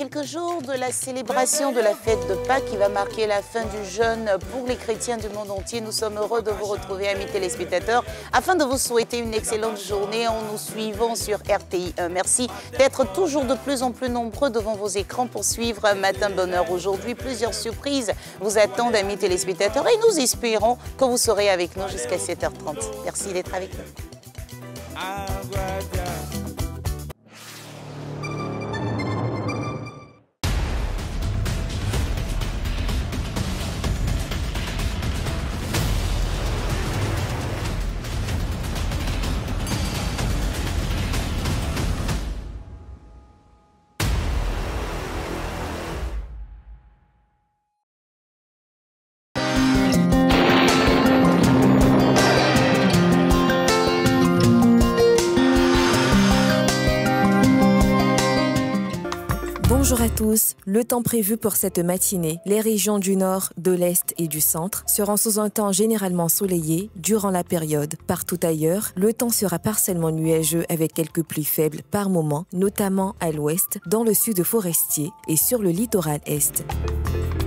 quelques jours de la célébration de la fête de Pâques qui va marquer la fin du jeûne pour les chrétiens du monde entier. Nous sommes heureux de vous retrouver, amis téléspectateurs, afin de vous souhaiter une excellente journée en nous suivant sur RTI 1. Merci d'être toujours de plus en plus nombreux devant vos écrans pour suivre Matin Bonheur. Aujourd'hui, plusieurs surprises vous attendent, amis téléspectateurs, et nous espérons que vous serez avec nous jusqu'à 7h30. Merci d'être avec nous. Bonjour à tous. Le temps prévu pour cette matinée, les régions du nord, de l'est et du centre seront sous un temps généralement soleillé durant la période. Partout ailleurs, le temps sera partiellement nuageux avec quelques pluies faibles par moment, notamment à l'ouest, dans le sud forestier et sur le littoral est.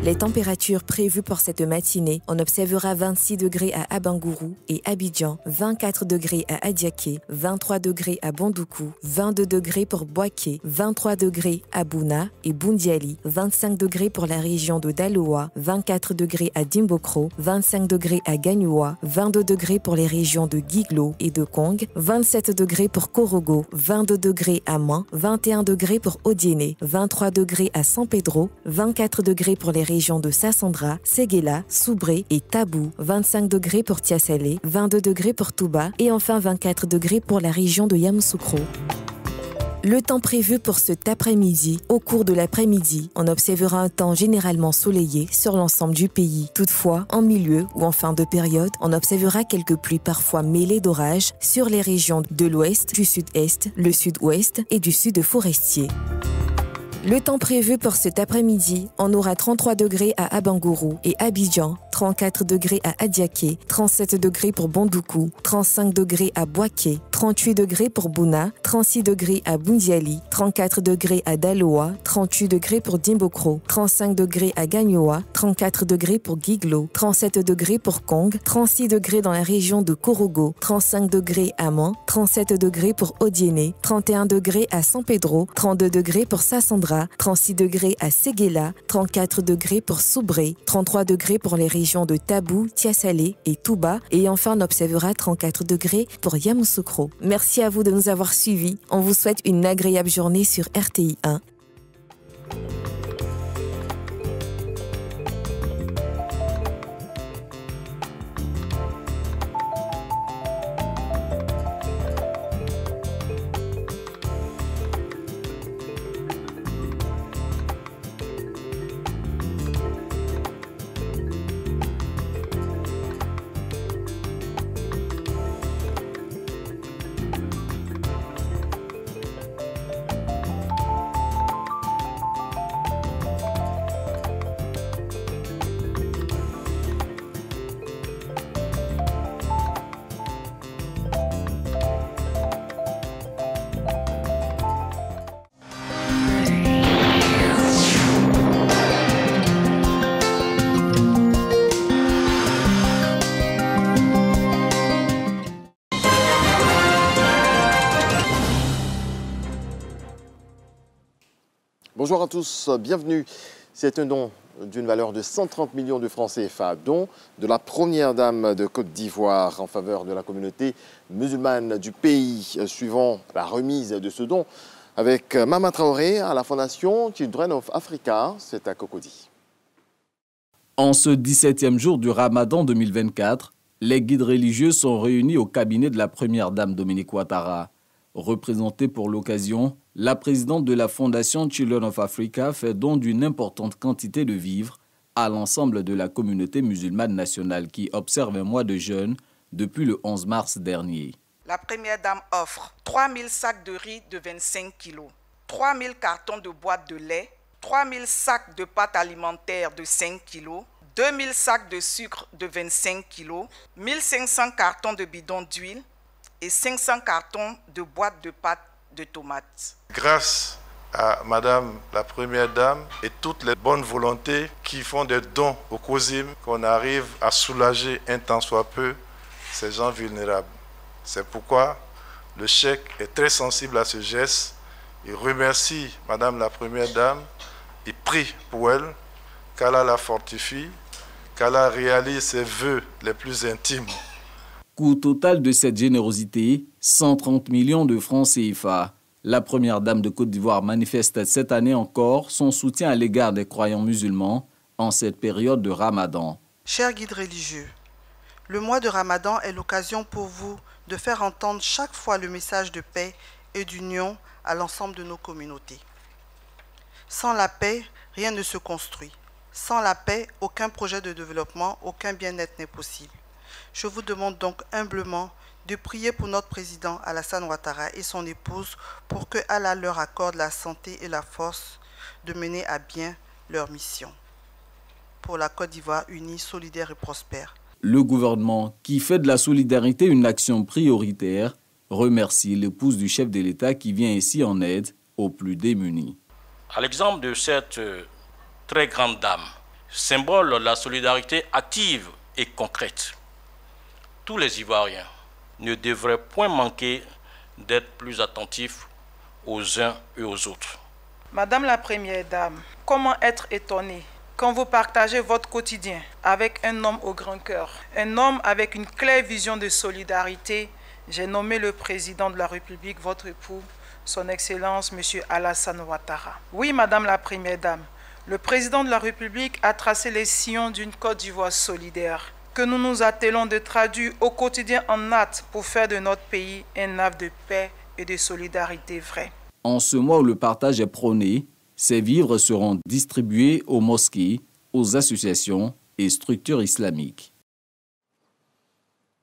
Les températures prévues pour cette matinée, on observera 26 degrés à Abangourou et Abidjan, 24 degrés à Adiaké, 23 degrés à Bondoukou, 22 degrés pour Boaké, 23 degrés à Bouna et Boundiali, 25 degrés pour la région de Daloa, 24 degrés à Dimbokro, 25 degrés à Gagnoua, 22 degrés pour les régions de Guiglo et de Kong, 27 degrés pour Korogo, 22 degrés à Man, 21 degrés pour Odiéné, 23 degrés à San Pedro, 24 degrés pour les régions de Sassandra, Séguéla, Soubré et Tabou, 25 degrés pour Tiasalé, 22 degrés pour Touba et enfin 24 degrés pour la région de Yamoussoukro. Le temps prévu pour cet après-midi, au cours de l'après-midi, on observera un temps généralement soleillé sur l'ensemble du pays. Toutefois, en milieu ou en fin de période, on observera quelques pluies parfois mêlées d'orages sur les régions de l'ouest, du sud-est, le sud-ouest et du sud forestier. Le temps prévu pour cet après-midi, on aura 33 degrés à Abangourou et Abidjan, 34 degrés à Adiaké, 37 degrés pour Bondoukou, 35 degrés à Boaké, 38 degrés pour Bouna, 36 degrés à Boundiali, 34 degrés à Daloa, 38 degrés pour Dimbokro, 35 degrés à Gagnoua, 34 degrés pour Guiglo, 37 degrés pour Kong, 36 degrés dans la région de Korogo, 35 degrés à Man, 37 degrés pour Odiéné, 31 degrés à San Pedro, 32 degrés pour Sassandra, 36 degrés à Séguéla, 34 degrés pour Soubré, 33 degrés pour les régions de Tabou, Tiasalé et Touba et enfin on observera 34 degrés pour Yamoussoukro. Merci à vous de nous avoir suivis. On vous souhaite une agréable journée sur RTI 1. Bonjour à tous, bienvenue. C'est un don d'une valeur de 130 millions de francs CFA, don de la première dame de Côte d'Ivoire en faveur de la communauté musulmane du pays. Suivant la remise de ce don avec Mama Traoré à la Fondation Children of Africa, c'est à Cocody. En ce 17e jour du Ramadan 2024, les guides religieux sont réunis au cabinet de la première dame Dominique Ouattara. Représentée pour l'occasion, la présidente de la Fondation Children of Africa fait don d'une importante quantité de vivres à l'ensemble de la communauté musulmane nationale qui observe un mois de jeûne depuis le 11 mars dernier. La première dame offre 3000 sacs de riz de 25 kg, 3000 cartons de boîtes de lait, 3000 sacs de pâtes alimentaires de 5 kg, 2000 sacs de sucre de 25 kg, 1500 cartons de bidons d'huile et 500 cartons de boîtes de pâtes de tomates. Grâce à Madame la Première Dame et toutes les bonnes volontés qui font des dons au COSIM, qu'on arrive à soulager un tant soit peu ces gens vulnérables. C'est pourquoi le chèque est très sensible à ce geste. Il remercie Madame la Première Dame, il prie pour elle, qu'Allah la fortifie, qu'Allah réalise ses vœux les plus intimes. Coût total de cette générosité, 130 millions de francs CFA. La Première Dame de Côte d'Ivoire manifeste cette année encore son soutien à l'égard des croyants musulmans en cette période de Ramadan. Chers guides religieux, le mois de Ramadan est l'occasion pour vous de faire entendre chaque fois le message de paix et d'union à l'ensemble de nos communautés. Sans la paix, rien ne se construit. Sans la paix, aucun projet de développement, aucun bien-être n'est possible. Je vous demande donc humblement de prier pour notre président Alassane Ouattara et son épouse pour que Allah leur accorde la santé et la force de mener à bien leur mission. Pour la Côte d'Ivoire unie, solidaire et prospère. Le gouvernement, qui fait de la solidarité une action prioritaire, remercie l'épouse du chef de l'État qui vient ici en aide aux plus démunis. À l'exemple de cette très grande dame, symbole de la solidarité active et concrète, tous les Ivoiriens ne devraient point manquer d'être plus attentifs aux uns et aux autres. Madame la Première Dame, comment être étonnée quand vous partagez votre quotidien avec un homme au grand cœur, un homme avec une claire vision de solidarité. J'ai nommé le président de la République, votre époux, son Excellence, M. Alassane Ouattara. Oui, Madame la Première Dame, le président de la République a tracé les sillons d'une Côte d'Ivoire solidaire que nous nous attelons de traduire au quotidien en actes pour faire de notre pays un havre de paix et de solidarité vrai. En ce mois où le partage est prôné, ces vivres seront distribués aux mosquées, aux associations et structures islamiques.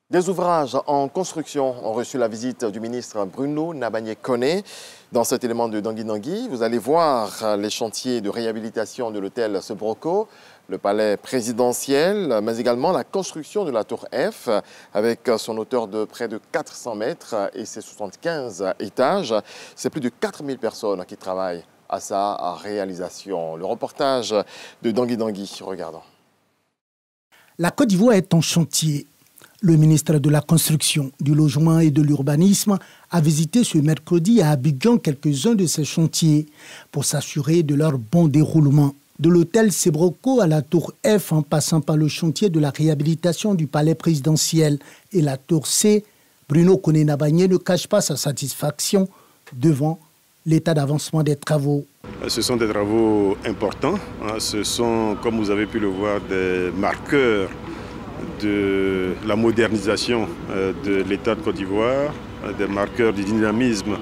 Des ouvrages en construction ont reçu la visite du ministre Bruno Nabagné-Koné. Dans cet élément de Dangui-Dangui, vous allez voir les chantiers de réhabilitation de l'hôtel Sebroco, le palais présidentiel, mais également la construction de la tour F avec son hauteur de près de 400 mètres et ses 75 étages. C'est plus de 4000 personnes qui travaillent à sa réalisation. Le reportage de Dangui-Dangui, regardons. La Côte d'Ivoire est en chantier. Le ministre de la Construction, du Logement et de l'Urbanisme a visité ce mercredi à Abidjan quelques-uns de ces chantiers pour s'assurer de leur bon déroulement. De l'hôtel Sebroco à la tour F en passant par le chantier de la réhabilitation du palais présidentiel et la tour C, Bruno Koné-Nabagné ne cache pas sa satisfaction devant l'état d'avancement des travaux. Ce sont des travaux importants. Ce sont, comme vous avez pu le voir, des marqueurs de la modernisation de l'État de Côte d'Ivoire, des marqueurs du dynamisme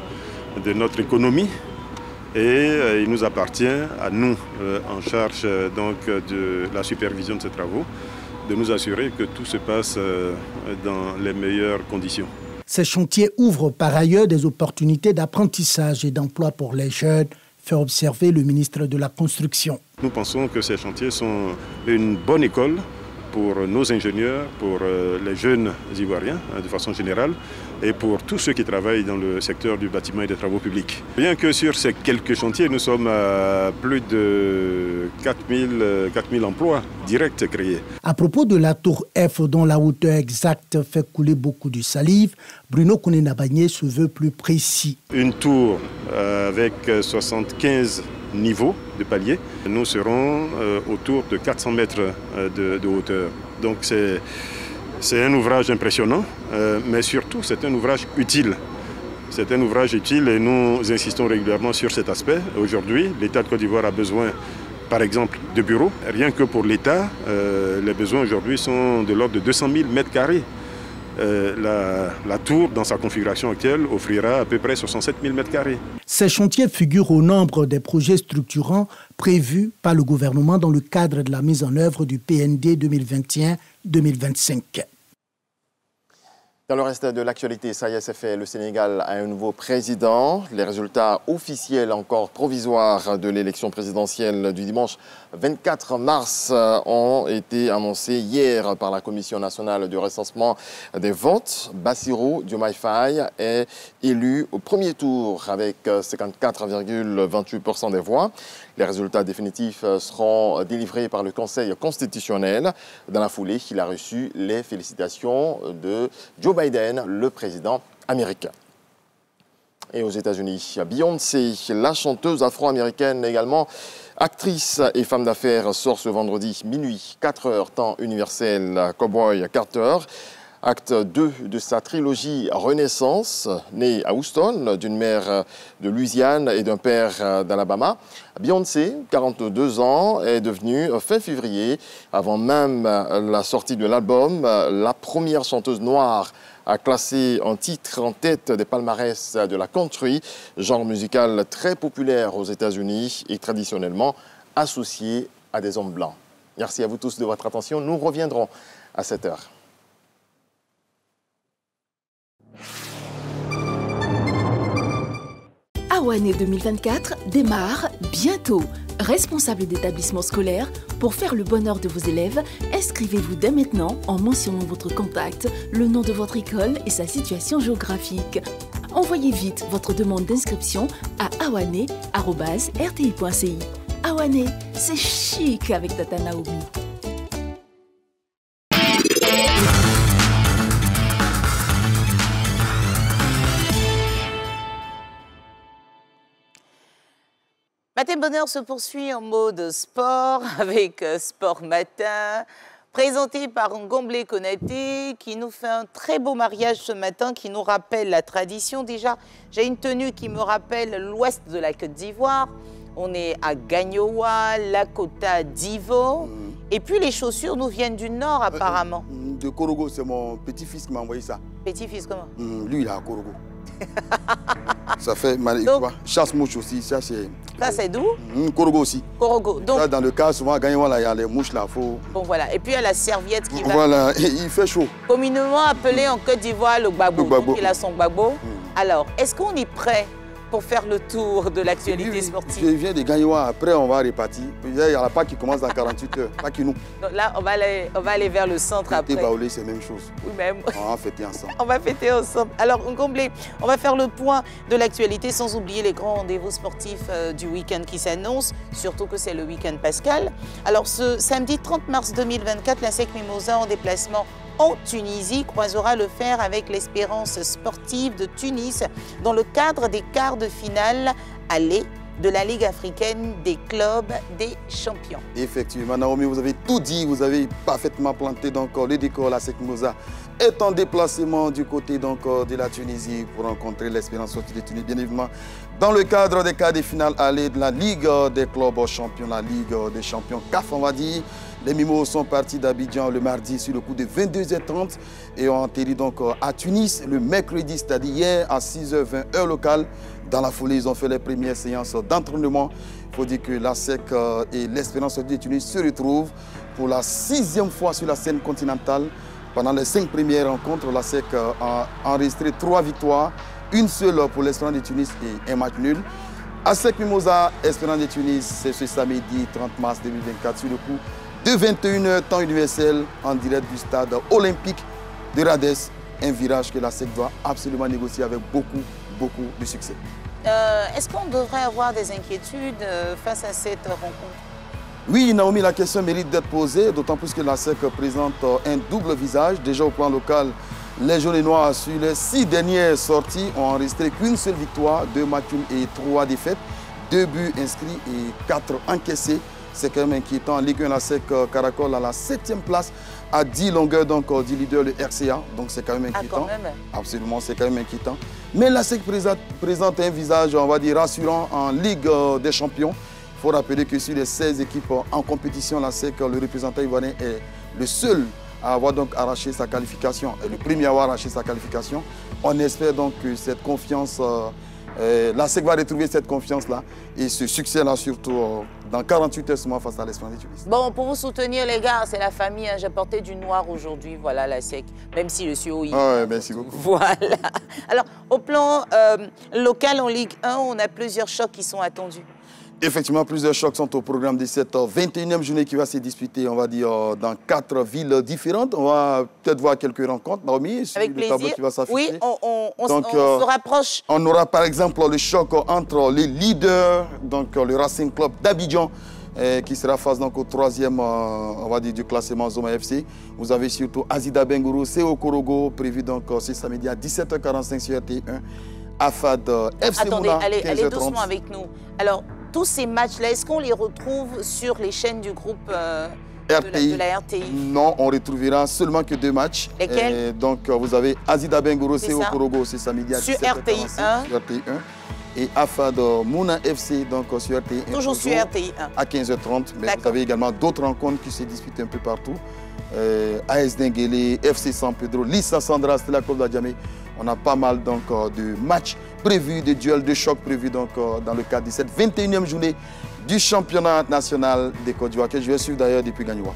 de notre économie. Et il nous appartient, à nous, en charge donc, de la supervision de ces travaux, de nous assurer que tout se passe dans les meilleures conditions. Ces chantiers ouvrent par ailleurs des opportunités d'apprentissage et d'emploi pour les jeunes, fait observer le ministre de la Construction. Nous pensons que ces chantiers sont une bonne école pour nos ingénieurs, pour les jeunes Ivoiriens de façon générale et pour tous ceux qui travaillent dans le secteur du bâtiment et des travaux publics. Bien que sur ces quelques chantiers, nous sommes à plus de 4000 emplois directs créés. À propos de la tour F dont la hauteur exacte fait couler beaucoup de salive, Bruno Koné-Nabagné se veut plus précis. Une tour avec 75 niveaux de paliers, nous serons autour de 400 mètres de hauteur. Donc c'est un ouvrage impressionnant, mais surtout c'est un ouvrage utile. C'est un ouvrage utile et nous insistons régulièrement sur cet aspect. Aujourd'hui, l'État de Côte d'Ivoire a besoin, par exemple, de bureaux. Rien que pour l'État, les besoins aujourd'hui sont de l'ordre de 200 000 mètres carrés. La tour, dans sa configuration actuelle, offrira à peu près 67 000 mètres carrés. Ces chantiers figurent au nombre des projets structurants prévus par le gouvernement dans le cadre de la mise en œuvre du PND 2021-2025. Dans le reste de l'actualité, ça y est, c'est fait. Le Sénégal a un nouveau président. Les résultats officiels encore provisoires de l'élection présidentielle du dimanche 24 mars ont été annoncés hier par la Commission nationale du recensement des votes. Bassirou Diomaye Faye est élu au premier tour avec 54,28% des voix. Les résultats définitifs seront délivrés par le Conseil constitutionnel. Dans la foulée, il a reçu les félicitations de Joe Biden, le président américain. Et aux États-Unis, Beyoncé, la chanteuse afro-américaine également, actrice et femme d'affaires, sort ce vendredi minuit, 4h, temps universel, Cowboy Carter. Acte 2 de sa trilogie Renaissance, née à Houston, d'une mère de Louisiane et d'un père d'Alabama. Beyoncé, 42 ans, est devenue fin février, avant même la sortie de l'album, la première chanteuse noire à classer un titre en tête des palmarès de la country, genre musical très populaire aux États-Unis et traditionnellement associé à des hommes blancs. Merci à vous tous de votre attention. Nous reviendrons à 7h. Awané 2024 démarre bientôt. Responsable d'établissement scolaire, pour faire le bonheur de vos élèves, inscrivez-vous dès maintenant en mentionnant votre contact, le nom de votre école et sa situation géographique. Envoyez vite votre demande d'inscription à awané@rti.ci. Awané, c'est chic avec Tata Naomi. Matin Bonheur se poursuit en mode sport avec Sport Matin, présenté par Ngomblé Konaté qui nous fait un très beau mariage ce matin qui nous rappelle la tradition. Déjà, j'ai une tenue qui me rappelle l'ouest de la Côte d'Ivoire. On est à Gagnoa, Lakota, Divo. Et puis les chaussures nous viennent du nord apparemment. De Korogo, c'est mon petit-fils qui m'a envoyé ça. Petit-fils comment? Lui, il est à Korogo. Ça fait chasse-mouche aussi, ça c'est... Ça c'est d'où? Korogo aussi. Korogo. Donc, ça, dans le cas, souvent, à Gagnoa, il y a les mouches là, faut... Bon voilà, et puis il y a la serviette qui va... Voilà, il fait chaud. Communément appelé en Côte d'Ivoire le gbagbo. Donc il a son gbagbo. Alors, est-ce qu'on est prêt pour faire le tour de l'actualité sportive? Je viens de Gagnoa, après on va repartir. Il y a la PAC qui commence dans 48 heures, pas qui nous. Donc là, on va aller vers le centre après. Et Baoulé, c'est la même chose. Oui, même. On va fêter ensemble. On va fêter ensemble. Alors, Ngomblé, on va faire le point de l'actualité sans oublier les grands rendez-vous sportifs du week-end qui s'annoncent, surtout que c'est le week-end pascal. Alors, ce samedi 30 mars 2024, la SEC Mimosa en déplacement en Tunisie croisera le fer avec l'Espérance sportive de Tunis dans le cadre des quarts de finale aller de la Ligue africaine des clubs des champions. Effectivement, Naomi, vous avez tout dit, vous avez parfaitement planté donc le décor. La SEC Mimosa est en déplacement du côté donc de la Tunisie pour rencontrer l'Espérance sportive de Tunis, bien évidemment, dans le cadre des quarts de finale aller de la Ligue des clubs champions, la Ligue des champions CAF, on va dire. Les Mimos sont partis d'Abidjan le mardi sur le coup de 22h30 et ont atterri donc à Tunis le mercredi, c'est-à-dire hier à 6h20 heure locale. Dans la foulée, ils ont fait les premières séances d'entraînement. Il faut dire que la SEC et l'Espérance de Tunis se retrouvent pour la 6e fois sur la scène continentale. Pendant les 5 premières rencontres, la SEC a enregistré 3 victoires, une seule pour l'Espérance de Tunis et un match nul. À SEC Mimosa, Espérance de Tunis, c'est ce samedi 30 mars 2024 sur le coup de 21h, temps universel, en direct du stade olympique de Radès. Un virage que la SEC doit absolument négocier avec beaucoup de succès. Est-ce qu'on devrait avoir des inquiétudes face à cette rencontre? Oui, Naomi, la question mérite d'être posée, d'autant plus que la SEC présente un double visage. Déjà au plan local, les jaunes et noirs, sur les 6 dernières sorties, ont enregistré qu'une seule victoire, 2 matchs et 3 défaites, 2 buts inscrits et 4 encaissés. C'est quand même inquiétant. En Ligue 1, la SEC caracole à la 7e place, à 10 longueurs donc, du leader, le RCA. Donc c'est quand même inquiétant. Ah, quand même. Absolument, c'est quand même inquiétant. Mais la SEC présente un visage, on va dire, rassurant en Ligue des champions. Il faut rappeler que sur les 16 équipes en compétition, la SEC, le représentant ivoirien est le seul à avoir donc arraché sa qualification, et le premier à avoir arraché sa qualification. On espère donc que cette confiance La SEC va retrouver cette confiance-là et ce succès-là, surtout dans 48 heures seulement face à l'Espérance de Tunis. Bon, pour vous soutenir, les gars, c'est la famille. Hein. J'ai porté du noir aujourd'hui. Voilà la SEC, même si je suis au I. Ouais, merci beaucoup. Voilà. Alors, au plan local en Ligue 1, on a plusieurs chocs qui sont attendus. Effectivement, plusieurs chocs sont au programme de cette 21e journée qui va se disputer, on va dire, dans 4 villes différentes. On va peut-être voir quelques rencontres, Naomi, sur avec le plaisir. tableau qui va s'afficher. Oui, on se rapproche. On aura par exemple le choc entre les leaders, donc le Racing Club d'Abidjan, qui sera face donc au 3e, on va dire, du classement Zoma FC. Vous avez surtout Azida Bengourou, CO Korogo, prévu donc ce samedi à 17h45 sur RT1. AFAD FC Attendez, Mouna, allez 15h30. doucement avec nous. Alors, tous ces matchs-là, est-ce qu'on les retrouve sur les chaînes du groupe RTI. de la RTI? Non, on retrouvera seulement que 2 matchs. Lesquels? Donc, vous avez Azida Bengourou, CO Korogo, c'est samedi à 17h45 RTI1. sur RTI1. Et AFAD Mouna FC, donc sur RTI1. Toujours sur RTI1. À 15h30. Mais vous avez également d'autres rencontres qui se disputent un peu partout. AS Denguele, FC San Pedro, Lissa Sandra, Stella Club d'Adjamé. On a pas mal donc, de matchs prévus, de duels de choc prévus donc, dans le cadre de cette 21e journée du championnat national des Côte d'Ivoire, que je vais suivre d'ailleurs depuis Gagnoua.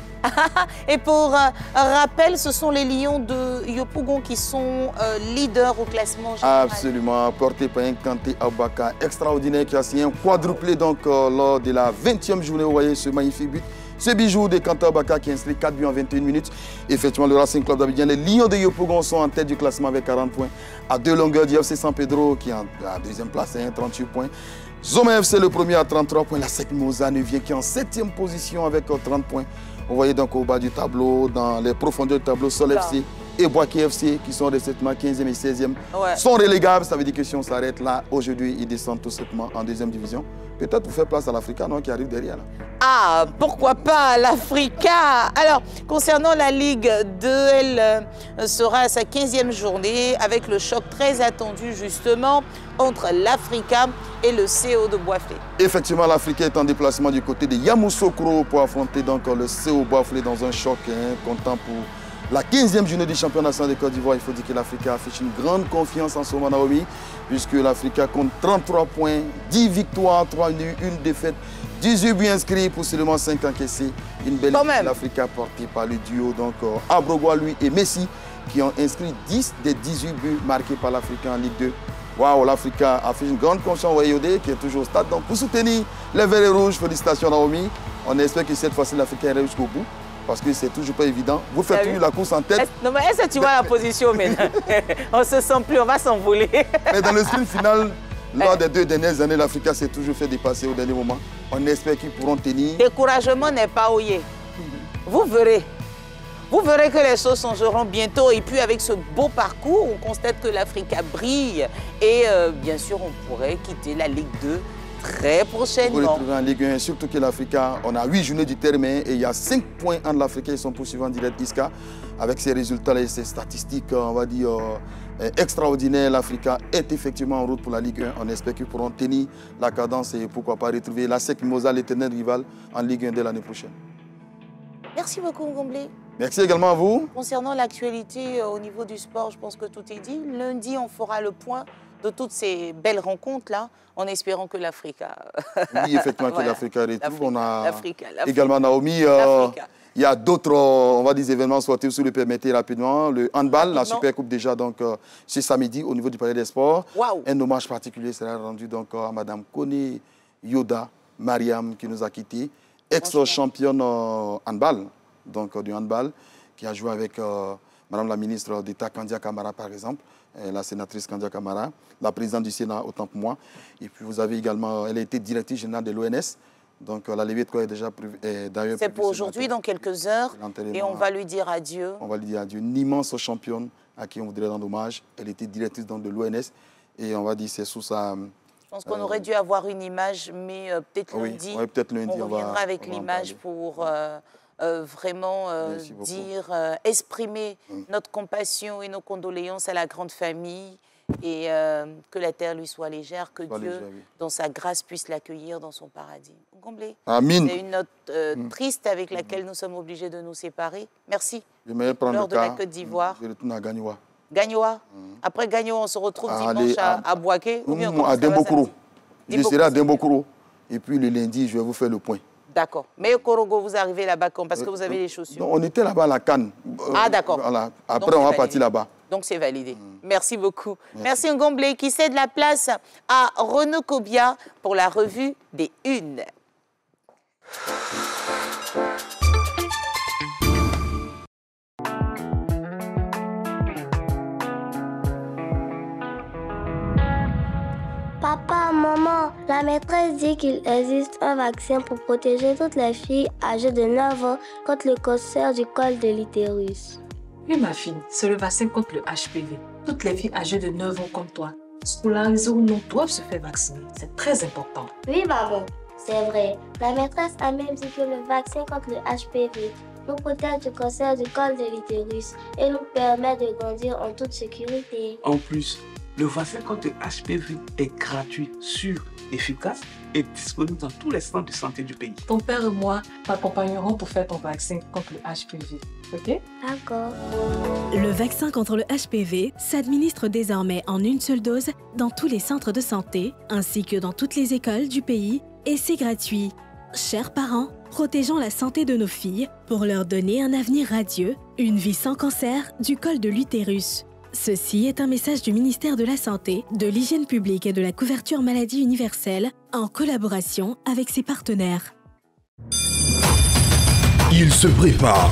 Et pour rappel, ce sont les Lions de Yopougon qui sont leaders au classement général. Absolument, porté par un Kanté Abaka extraordinaire qui a signé un quadruplé donc, lors de la 20e journée. Vous voyez ce magnifique but. Ce bijou de Kanté Abaka qui inscrit 4 buts en 21 minutes. Effectivement, le Racing Club d'Abidjan, les Lions de Yopougon sont en tête du classement avec 40 points. À 2 longueurs du FC San Pedro qui est en deuxième place, 38 points. Zoma FC le premier à 33 points. La SEC Mimosa Neuvien qui est en 7e position avec 30 points. Vous voyez donc au bas du tableau, dans les profondeurs du tableau, Sol FC et Boaké FC qui sont respectivement 15e et 16e sont relégables. Ça veut dire que si on s'arrête là, aujourd'hui, ils descendent tout simplement en 2e division. Peut-être pour faire place à l'Africa qui arrive derrière. Là. Ah, pourquoi pas l'Africa? Alors, concernant la Ligue 2, elle sera à sa 15e journée avec le choc très attendu justement entre l'Africa et le CO de Boisflé. Effectivement, l'Africa est en déplacement du côté de Yamoussoukro pour affronter donc le CO Boisflé dans un choc comptant pour la 15e journée du championnat national de Côte d'Ivoire. Il faut dire que l'Africa affiche une grande confiance en ce moment, Naomi, puisque l'Africa compte 33 points, 10 victoires, 3 nuls, 1 défaite, 18 buts inscrits pour seulement 5 encaissés. Une belle équipe l'Africa portée par le duo donc Abrogua, lui et Messi, qui ont inscrit 10 des 18 buts marqués par l'Africa en Ligue 2. Waouh, l'Africa affiche une grande confiance au Yodé qui est toujours au stade. Donc pour soutenir les Verts et Rouges, félicitations Naomi. On espère que cette fois-ci l'Africa ira jusqu'au bout. Parce que c'est toujours pas évident. Vous faites toujours la course en tête. Non, mais est-ce que tu vois la position maintenant? On se sent plus, on va s'envoler. Mais dans le sprint final, lors des 2 dernières années, l'Africa s'est toujours fait dépasser au dernier moment. On espère qu'ils pourront tenir. Découragement n'est pas ouillé. Vous verrez. Vous verrez que les choses changeront bientôt. Et puis avec ce beau parcours, on constate que l'Africa brille. Et bien sûr, on pourrait quitter la Ligue 2 très prochainement. Vous retrouvez en Ligue 1, surtout que l'Africa, on a 8 journées du terme et il y a 5 points entre l'Africa et son poursuivant direct Isca. Avec ces résultats et ces statistiques, on va dire, extraordinaires, l'Africa est effectivement en route pour la Ligue 1. On espère qu'ils pourront tenir la cadence et pourquoi pas retrouver la SEC Mimosa, l'éternel rival, en Ligue 1 dès l'année prochaine. Merci beaucoup, Ngomblé. Merci également à vous. Concernant l'actualité au niveau du sport, je pense que tout est dit. Lundi, on fera le point de toutes ces belles rencontres-là, en espérant que l'Africa... Oui, effectivement, que l'Africa retrouve. On a l'Africa. également, Naomi, il y a d'autres, on va dire, événements sportifs, si vous le permettez rapidement. Le handball, la Super Coupe déjà, donc, ce samedi, au niveau du Palais des Sports. Wow. Un hommage particulier sera rendu donc, à Mme Kone Yoda Mariam, qui nous a quittés, ex-championne handball, donc du handball, qui a joué avec Madame la ministre d'État Kandia Kamara, par exemple, la sénatrice Kandia Kamara, la présidente du Sénat, autant pour moi. Et puis vous avez également, elle a été directrice générale de l'ONS. Donc la levée de corps est déjà prévue. C'est pour aujourd'hui, dans quelques heures. Et on va lui dire adieu. On va lui dire adieu. Une immense championne à qui on voudrait rendre hommage. Elle était directrice donc, de l'ONS. Et on va dire c'est sous sa... Je pense qu'on aurait dû avoir une image, mais peut-être lundi, oui, peut-être lundi, on reviendra avec l'image pour vraiment dire, exprimer notre compassion et nos condoléances à la grande famille et que la terre lui soit légère, que Dieu, dans sa grâce, puisse l'accueillir dans son paradis. Ngomblé, c'est une note triste avec laquelle nous sommes obligés de nous séparer. Merci. Je vais prendre l'heure de la Côte d'Ivoire. Je retourne à Gagnoua. Gagnoa. Après Gagnoa, on se retrouve dimanche à Boaké ou bien à Dembokoro. Je serai à Dembokoro. Et puis le lundi, je vais vous faire le point. D'accord. Mais au Korogo, vous arrivez là-bas parce que vous avez les chaussures. Non, on était là-bas à la Cannes. Ah, d'accord. Voilà. Après, on va partir là-bas. Donc, c'est validé. Merci beaucoup. Merci Ngomblé qui cède la place à Renaud Kobia pour la revue des Unes. Papa, maman, la maîtresse dit qu'il existe un vaccin pour protéger toutes les filles âgées de 9 ans contre le cancer du col de l'utérus. Oui, ma fille, c'est le vaccin contre le HPV. Toutes les filles âgées de 9 ans comme toi, scolarisées ou non, doivent se faire vacciner. C'est très important. Oui, maman, c'est vrai. La maîtresse a même dit que le vaccin contre le HPV nous protège du cancer du col de l'utérus et nous permet de grandir en toute sécurité. En plus, le vaccin contre le HPV est gratuit, sûr, efficace et disponible dans tous les centres de santé du pays. Ton père et moi t'accompagnerons pour faire ton vaccin contre le HPV. Ok? D'accord. Le vaccin contre le HPV s'administre désormais en une seule dose dans tous les centres de santé ainsi que dans toutes les écoles du pays et c'est gratuit. Chers parents, protégeons la santé de nos filles pour leur donner un avenir radieux, une vie sans cancer du col de l'utérus. Ceci est un message du ministère de la Santé, de l'Hygiène publique et de la couverture maladie universelle en collaboration avec ses partenaires. Il se prépare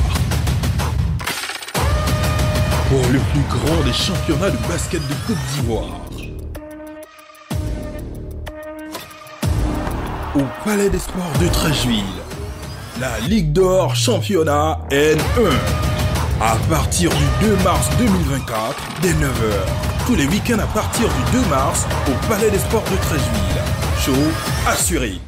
pour le plus grand des championnats de basket de Côte d'Ivoire. Au Palais des Sports de Treichville, la Ligue d'Or Championnat N1. À partir du 2 mars 2024, dès 9h, tous les week-ends à partir du 2 mars, au Palais des Sports de Treichville. Show assuré.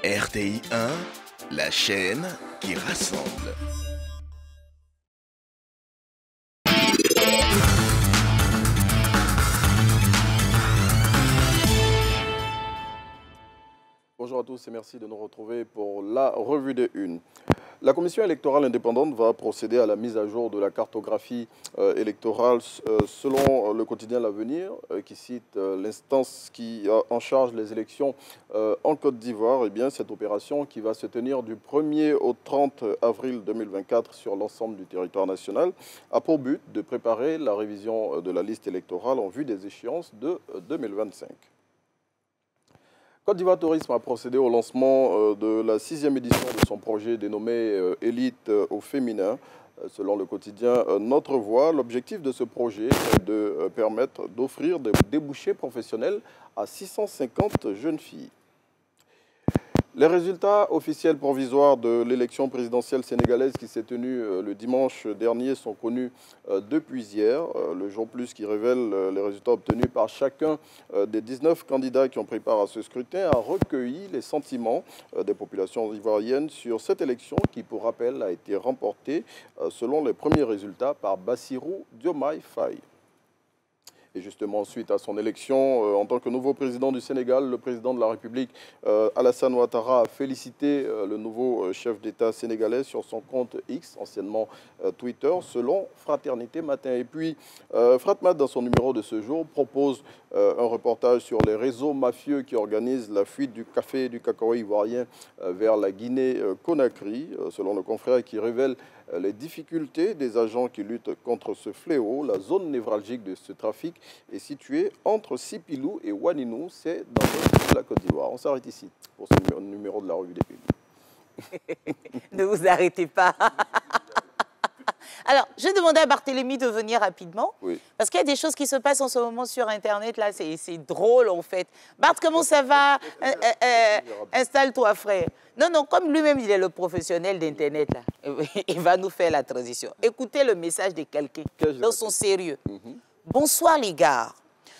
RTI 1, la chaîne qui rassemble. Bonjour à tous et merci de nous retrouver pour la revue des Unes. La commission électorale indépendante va procéder à la mise à jour de la cartographie électorale selon le quotidien L'Avenir qui cite l'instance qui a en charge les élections en Côte d'Ivoire. Eh bien, cette opération qui va se tenir du 1er au 30 avril 2024 sur l'ensemble du territoire national a pour but de préparer la révision de la liste électorale en vue des échéances de 2025. Côte d'Ivoire Tourisme a procédé au lancement de la 6e édition de son projet dénommé Élite au féminin. Selon le quotidien Notre Voix, l'objectif de ce projet est de permettre d'offrir des débouchés professionnels à 650 jeunes filles. Les résultats officiels provisoires de l'élection présidentielle sénégalaise qui s'est tenue le dimanche dernier sont connus depuis hier. Le jour plus qui révèle les résultats obtenus par chacun des 19 candidats qui ont pris part à ce scrutin a recueilli les sentiments des populations ivoiriennes sur cette élection qui, pour rappel, a été remportée selon les premiers résultats par Bassirou Diomaye Faye. Et justement, suite à son élection en tant que nouveau président du Sénégal, le président de la République, Alassane Ouattara, a félicité le nouveau chef d'État sénégalais sur son compte X, anciennement Twitter, selon Fraternité Matin. Et puis, Fratmat, dans son numéro de ce jour, propose un reportage sur les réseaux mafieux qui organisent la fuite du café et du cacao ivoirien vers la Guinée-Conakry, selon le confrère qui révèle les difficultés des agents qui luttent contre ce fléau. La zone névralgique de ce trafic est située entre Sipilou et Waninou, c'est dans l'est de la Côte d'Ivoire. On s'arrête ici pour ce numéro de la revue des Unes. Ne vous arrêtez pas. Alors, je demandais à Barthélémy de venir rapidement, oui, parce qu'il y a des choses qui se passent en ce moment sur Internet, là, c'est drôle en fait. Bart, comment ça va? Installe-toi, frère. Non, non, comme lui-même, il est le professionnel d'Internet, là, il va nous faire la transition. Écoutez le message de quelqu'un dans son sérieux. Bonsoir les gars.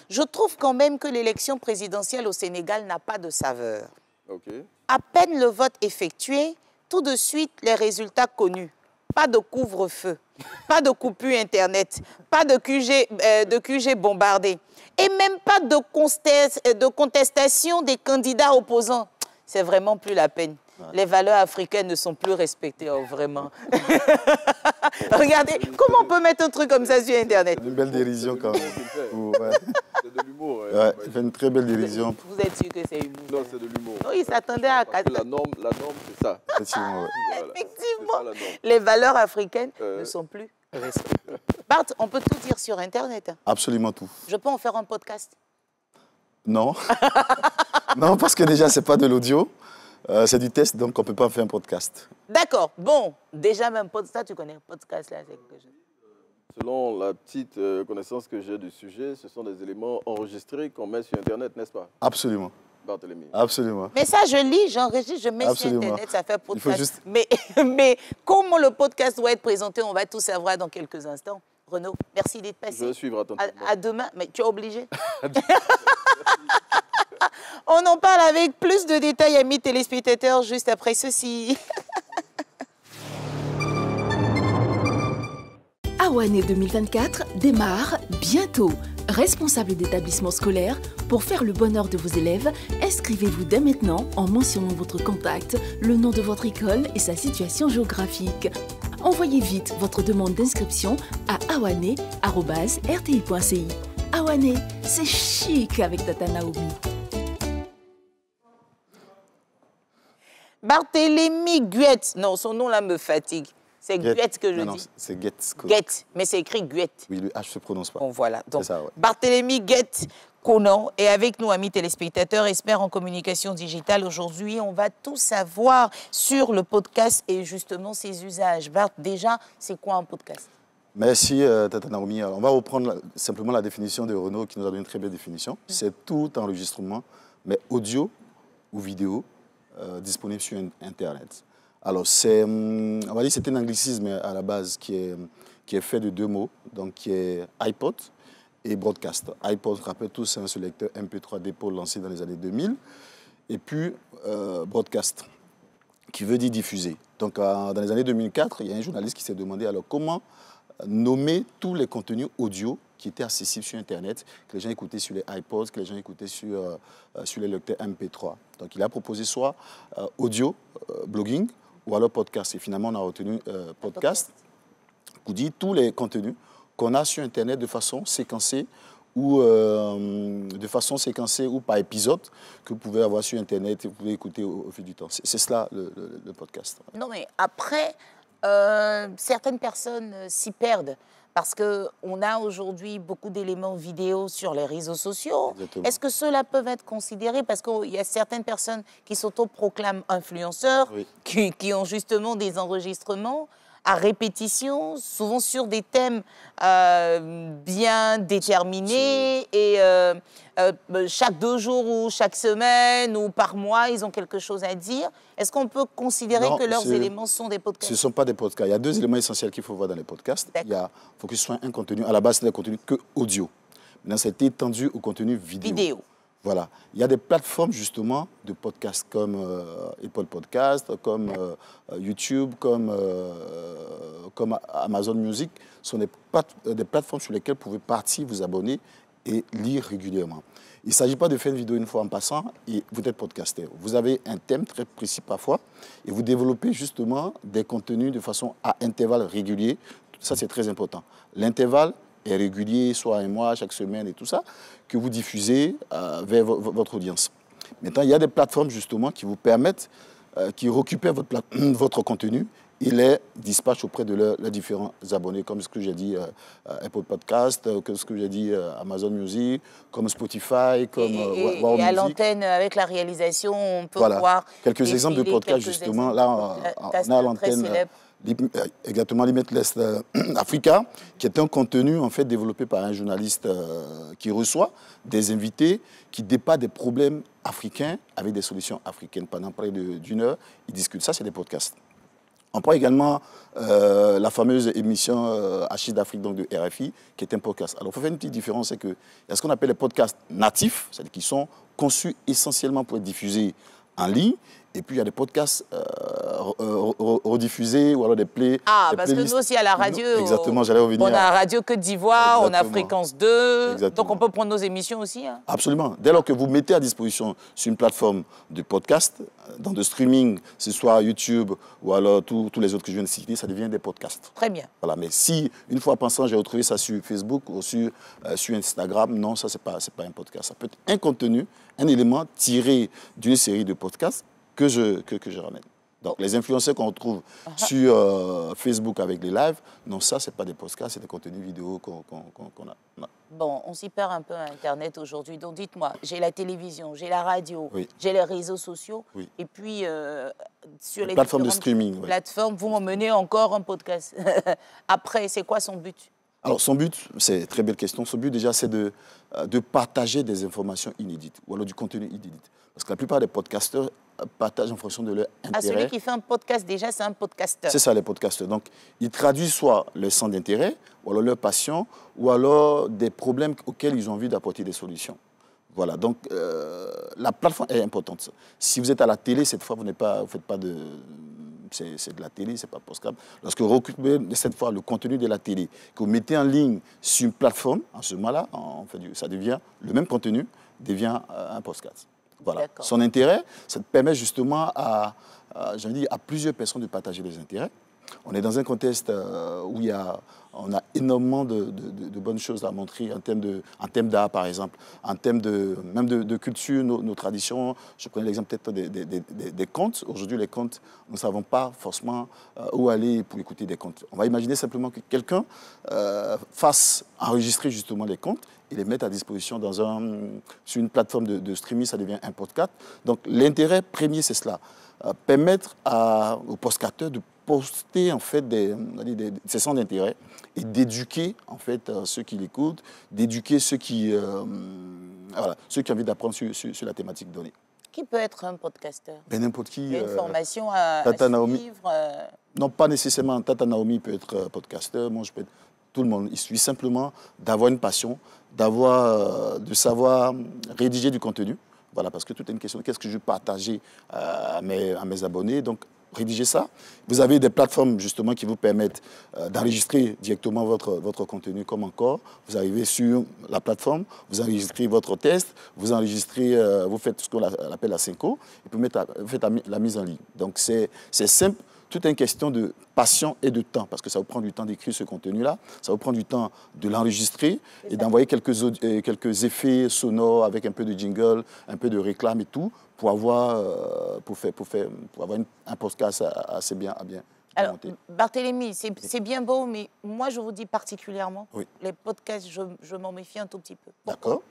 Je trouve quand même que l'élection présidentielle au Sénégal n'a pas de saveur. À peine le vote effectué, tout de suite les résultats connus. Pas de couvre-feu. pas de coupure Internet, pas de QG bombardé et même pas de contestation des candidats opposants. C'est vraiment plus la peine. Les valeurs africaines ne sont plus respectées, vraiment. Regardez, comment on peut mettre un truc comme ça sur Internet? Une belle dérision quand même. C'est de l'humour. Ouais, il fait une très belle dérision. Vous êtes sûr que c'est humour? Non, c'est de l'humour. Non, il s'attendait à... La norme c'est ça. Effectivement, Effectivement. Les valeurs africaines ne sont plus respectées. Bart, on peut tout dire sur Internet. Absolument tout. Je peux en faire un podcast? Non. Non, parce que déjà, ce n'est pas de l'audio. C'est du test, donc on ne peut pas faire un podcast. D'accord. Bon, déjà même podcast, tu connais podcast là, c'est quelque chose. Selon la petite connaissance que j'ai du sujet, ce sont des éléments enregistrés qu'on met sur Internet, n'est-ce pas? Absolument. Barthélemy. Absolument. Mais ça, je lis, j'enregistre, je mets sur Internet, ça fait podcast. Il faut juste... mais comment le podcast doit être présenté, on va tout savoir dans quelques instants. Renaud, merci d'être passé. Je vais suivre attentivement. À demain, mais tu es obligé. On en parle avec plus de détails, amis téléspectateurs, juste après ceci. Awane 2024 démarre bientôt. Responsable d'établissement scolaire, pour faire le bonheur de vos élèves, inscrivez-vous dès maintenant en mentionnant votre contact, le nom de votre école et sa situation géographique. Envoyez vite votre demande d'inscription à awane@rti.ci. Awane, c'est chic avec Tata Naomi. Barthélemy Guette. Non, son nom là me fatigue. C'est Guette que je dis. Non, c'est Guette. Guette, mais c'est écrit Guette. Oui, le H ne se prononce pas. Bon, voilà. Donc, ça, ouais. Barthélemy Guette Conan est avec nous, amis téléspectateurs, expert en communication digitale. Aujourd'hui, on va tout savoir sur le podcast et justement ses usages. Bart, déjà, c'est quoi un podcast? Merci, Tata Naomi. Alors, on va reprendre simplement la définition de Renaud qui nous a donné une très belle définition. C'est tout enregistrement, mais audio ou vidéo, disponible sur Internet. Alors, on va dire que c'est un anglicisme à la base qui est fait de deux mots, donc qui est iPod et broadcast. iPod, je rappelle tous, c'est un lecteur MP3 d'épaule lancé dans les années 2000. Et puis, broadcast, qui veut dire diffuser. Donc, dans les années 2004, il y a un journaliste qui s'est demandé alors comment nommer tous les contenus audio qui étaient accessibles sur Internet, que les gens écoutaient sur les iPods, que les gens écoutaient sur les lecteurs MP3. Donc, il a proposé soit audio, blogging, ou alors podcast. Et finalement, on a retenu podcast, qui dit tous les contenus qu'on a sur Internet de façon séquencée ou par épisode que vous pouvez avoir sur Internet et vous pouvez écouter au fil du temps. C'est cela le podcast. Non, mais après, certaines personnes s'y perdent. Parce qu'on a aujourd'hui beaucoup d'éléments vidéo sur les réseaux sociaux. Est-ce que ceux-là peuvent être considérés? Parce qu'il y a certaines personnes qui s'autoproclament influenceurs, oui, qui ont justement des enregistrements à répétition, souvent sur des thèmes bien déterminés. Et chaque 2 jours ou chaque semaine ou par mois, ils ont quelque chose à dire. Est-ce qu'on peut considérer que leurs éléments sont des podcasts? Ce ne sont pas des podcasts. Il y a 2 éléments essentiels qu'il faut voir dans les podcasts. Il faut que ce soit un contenu. À la base, c'est des contenus que audio. Maintenant, c'est étendu au contenu vidéo. Voilà. Il y a des plateformes, justement, de podcasts comme Apple Podcast, comme YouTube, comme Amazon Music. Ce sont des plateformes sur lesquelles vous pouvez partir, vous abonner et lire régulièrement. Il ne s'agit pas de faire une vidéo une fois en passant et vous êtes podcasteur. Vous avez un thème très précis parfois et vous développez justement des contenus de façon à intervalles réguliers. Ça, c'est très important. L'intervalle est régulier, soit un mois, chaque semaine et tout ça, que vous diffusez vers votre audience. Maintenant, il y a des plateformes justement qui vous permettent, qui récupèrent votre contenu et les dispatchent auprès de leurs différents abonnés, comme ce que j'ai dit Apple Podcast, comme ce que j'ai dit Amazon Music, comme Spotify, comme Wow Music. Et à l'antenne, avec la réalisation, on peut voir... Quelques exemples de podcasts, justement. Là, on a l'antenne... Exactement, Limitless Africa, qui est un contenu en fait développé par un journaliste qui reçoit des invités qui débattent des problèmes africains avec des solutions africaines. Pendant près d'1 heure, ils discutent. Ça, c'est des podcasts. On prend également la fameuse émission Archives d'Afrique donc de RFI, qui est un podcast. Alors, il faut faire une petite différence, c'est qu'il y a ce qu'on appelle les podcasts natifs, c'est-à-dire qui sont conçus essentiellement pour être diffusés en ligne, Et puis, il y a des podcasts rediffusés ou alors des plays. Ah, des parce que nous aussi, à la radio, exactement, j'allais revenir. On a Radio Côte d'Ivoire, on a Exactement. Fréquence 2, Exactement. donc on peut prendre nos émissions aussi. Hein. Absolument. Dès lors que vous mettez à disposition sur une plateforme de podcast, dans de streaming, que ce soit YouTube ou alors tous les autres que je viens de citer, ça devient des podcasts. Très bien. Voilà. Mais si, une fois pensant, j'ai retrouvé ça sur Facebook ou sur Instagram, non, ça, c'est pas un podcast. Ça peut être un contenu, un élément tiré d'une série de podcasts que je ramène. Donc, les influenceurs qu'on retrouve sur Facebook avec les lives, non, ça, ce n'est pas des podcasts, c'est des contenus vidéo qu'on a. Non. Bon, on s'y perd un peu à Internet aujourd'hui. Donc, dites-moi, j'ai la télévision, j'ai la radio, oui. j'ai les réseaux sociaux, oui. et puis sur les plateformes de streaming. Plateformes, vous m'emmenez encore un podcast. Après, c'est quoi son but? Alors, son but, c'est une très belle question. Son but, déjà, c'est de partager des informations inédites ou alors du contenu inédit. Parce que la plupart des podcasteurs partagent en fonction de leur intérêt. Celui qui fait un podcast, déjà, c'est un podcasteur. C'est ça, les podcasteurs. Donc, ils traduisent soit leur centre d'intérêt, ou alors leur passion, ou alors des problèmes auxquels ils ont envie d'apporter des solutions. Voilà, donc la plateforme est importante. Si vous êtes à la télé, cette fois, vous ne faites pas de... C'est de la télé, c'est pas postcard. Lorsque vous occupez cette fois le contenu de la télé, que vous mettez en ligne sur une plateforme, en ce moment-là, ça devient, le même contenu devient un podcast. Voilà. Son intérêt, ça permet justement à plusieurs personnes de partager les intérêts. On est dans un contexte où on a énormément de bonnes choses à montrer en termes d'art, par exemple, en termes même de culture, nos traditions. Je prenais l'exemple peut-être des contes. Aujourd'hui, les contes, nous ne savons pas forcément où aller pour écouter des contes. On va imaginer simplement que quelqu'un fasse enregistrer justement les contes et les mette à disposition sur une plateforme de streaming, ça devient un podcast. Donc l'intérêt premier, c'est cela. Permettre aux podcasteurs de poster en fait ses centres d'intérêt et d'éduquer en fait ceux qui l'écoutent, d'éduquer ceux qui ont envie d'apprendre sur la thématique donnée. Qui peut être un podcasteur? N'importe qui. Il y a une formation à suivre. Non, pas nécessairement. Tata Naomi peut être podcasteur. Moi, je peux être tout le monde. Il suffit simplement d'avoir une passion, de savoir rédiger du contenu. Voilà, parce que tout est une question de qu'est-ce que je veux partager à mes abonnés. Donc, rédiger ça. Vous avez des plateformes, justement, qui vous permettent d'enregistrer directement votre contenu comme encore. Vous arrivez sur la plateforme, vous enregistrez votre test, vous faites ce qu'on appelle la synco, et puis vous faites la mise en ligne. Donc, c'est simple. Tout est une question de passion et de temps, parce que ça vous prend du temps d'écrire ce contenu-là, ça vous prend du temps de l'enregistrer et d'envoyer quelques effets sonores avec un peu de jingle, un peu de réclame et tout, pour avoir un podcast assez bien Alors, monté. Barthélémy, c'est bien beau, mais moi, je vous dis particulièrement, oui. Les podcasts, je m'en méfie un tout petit peu. D'accord.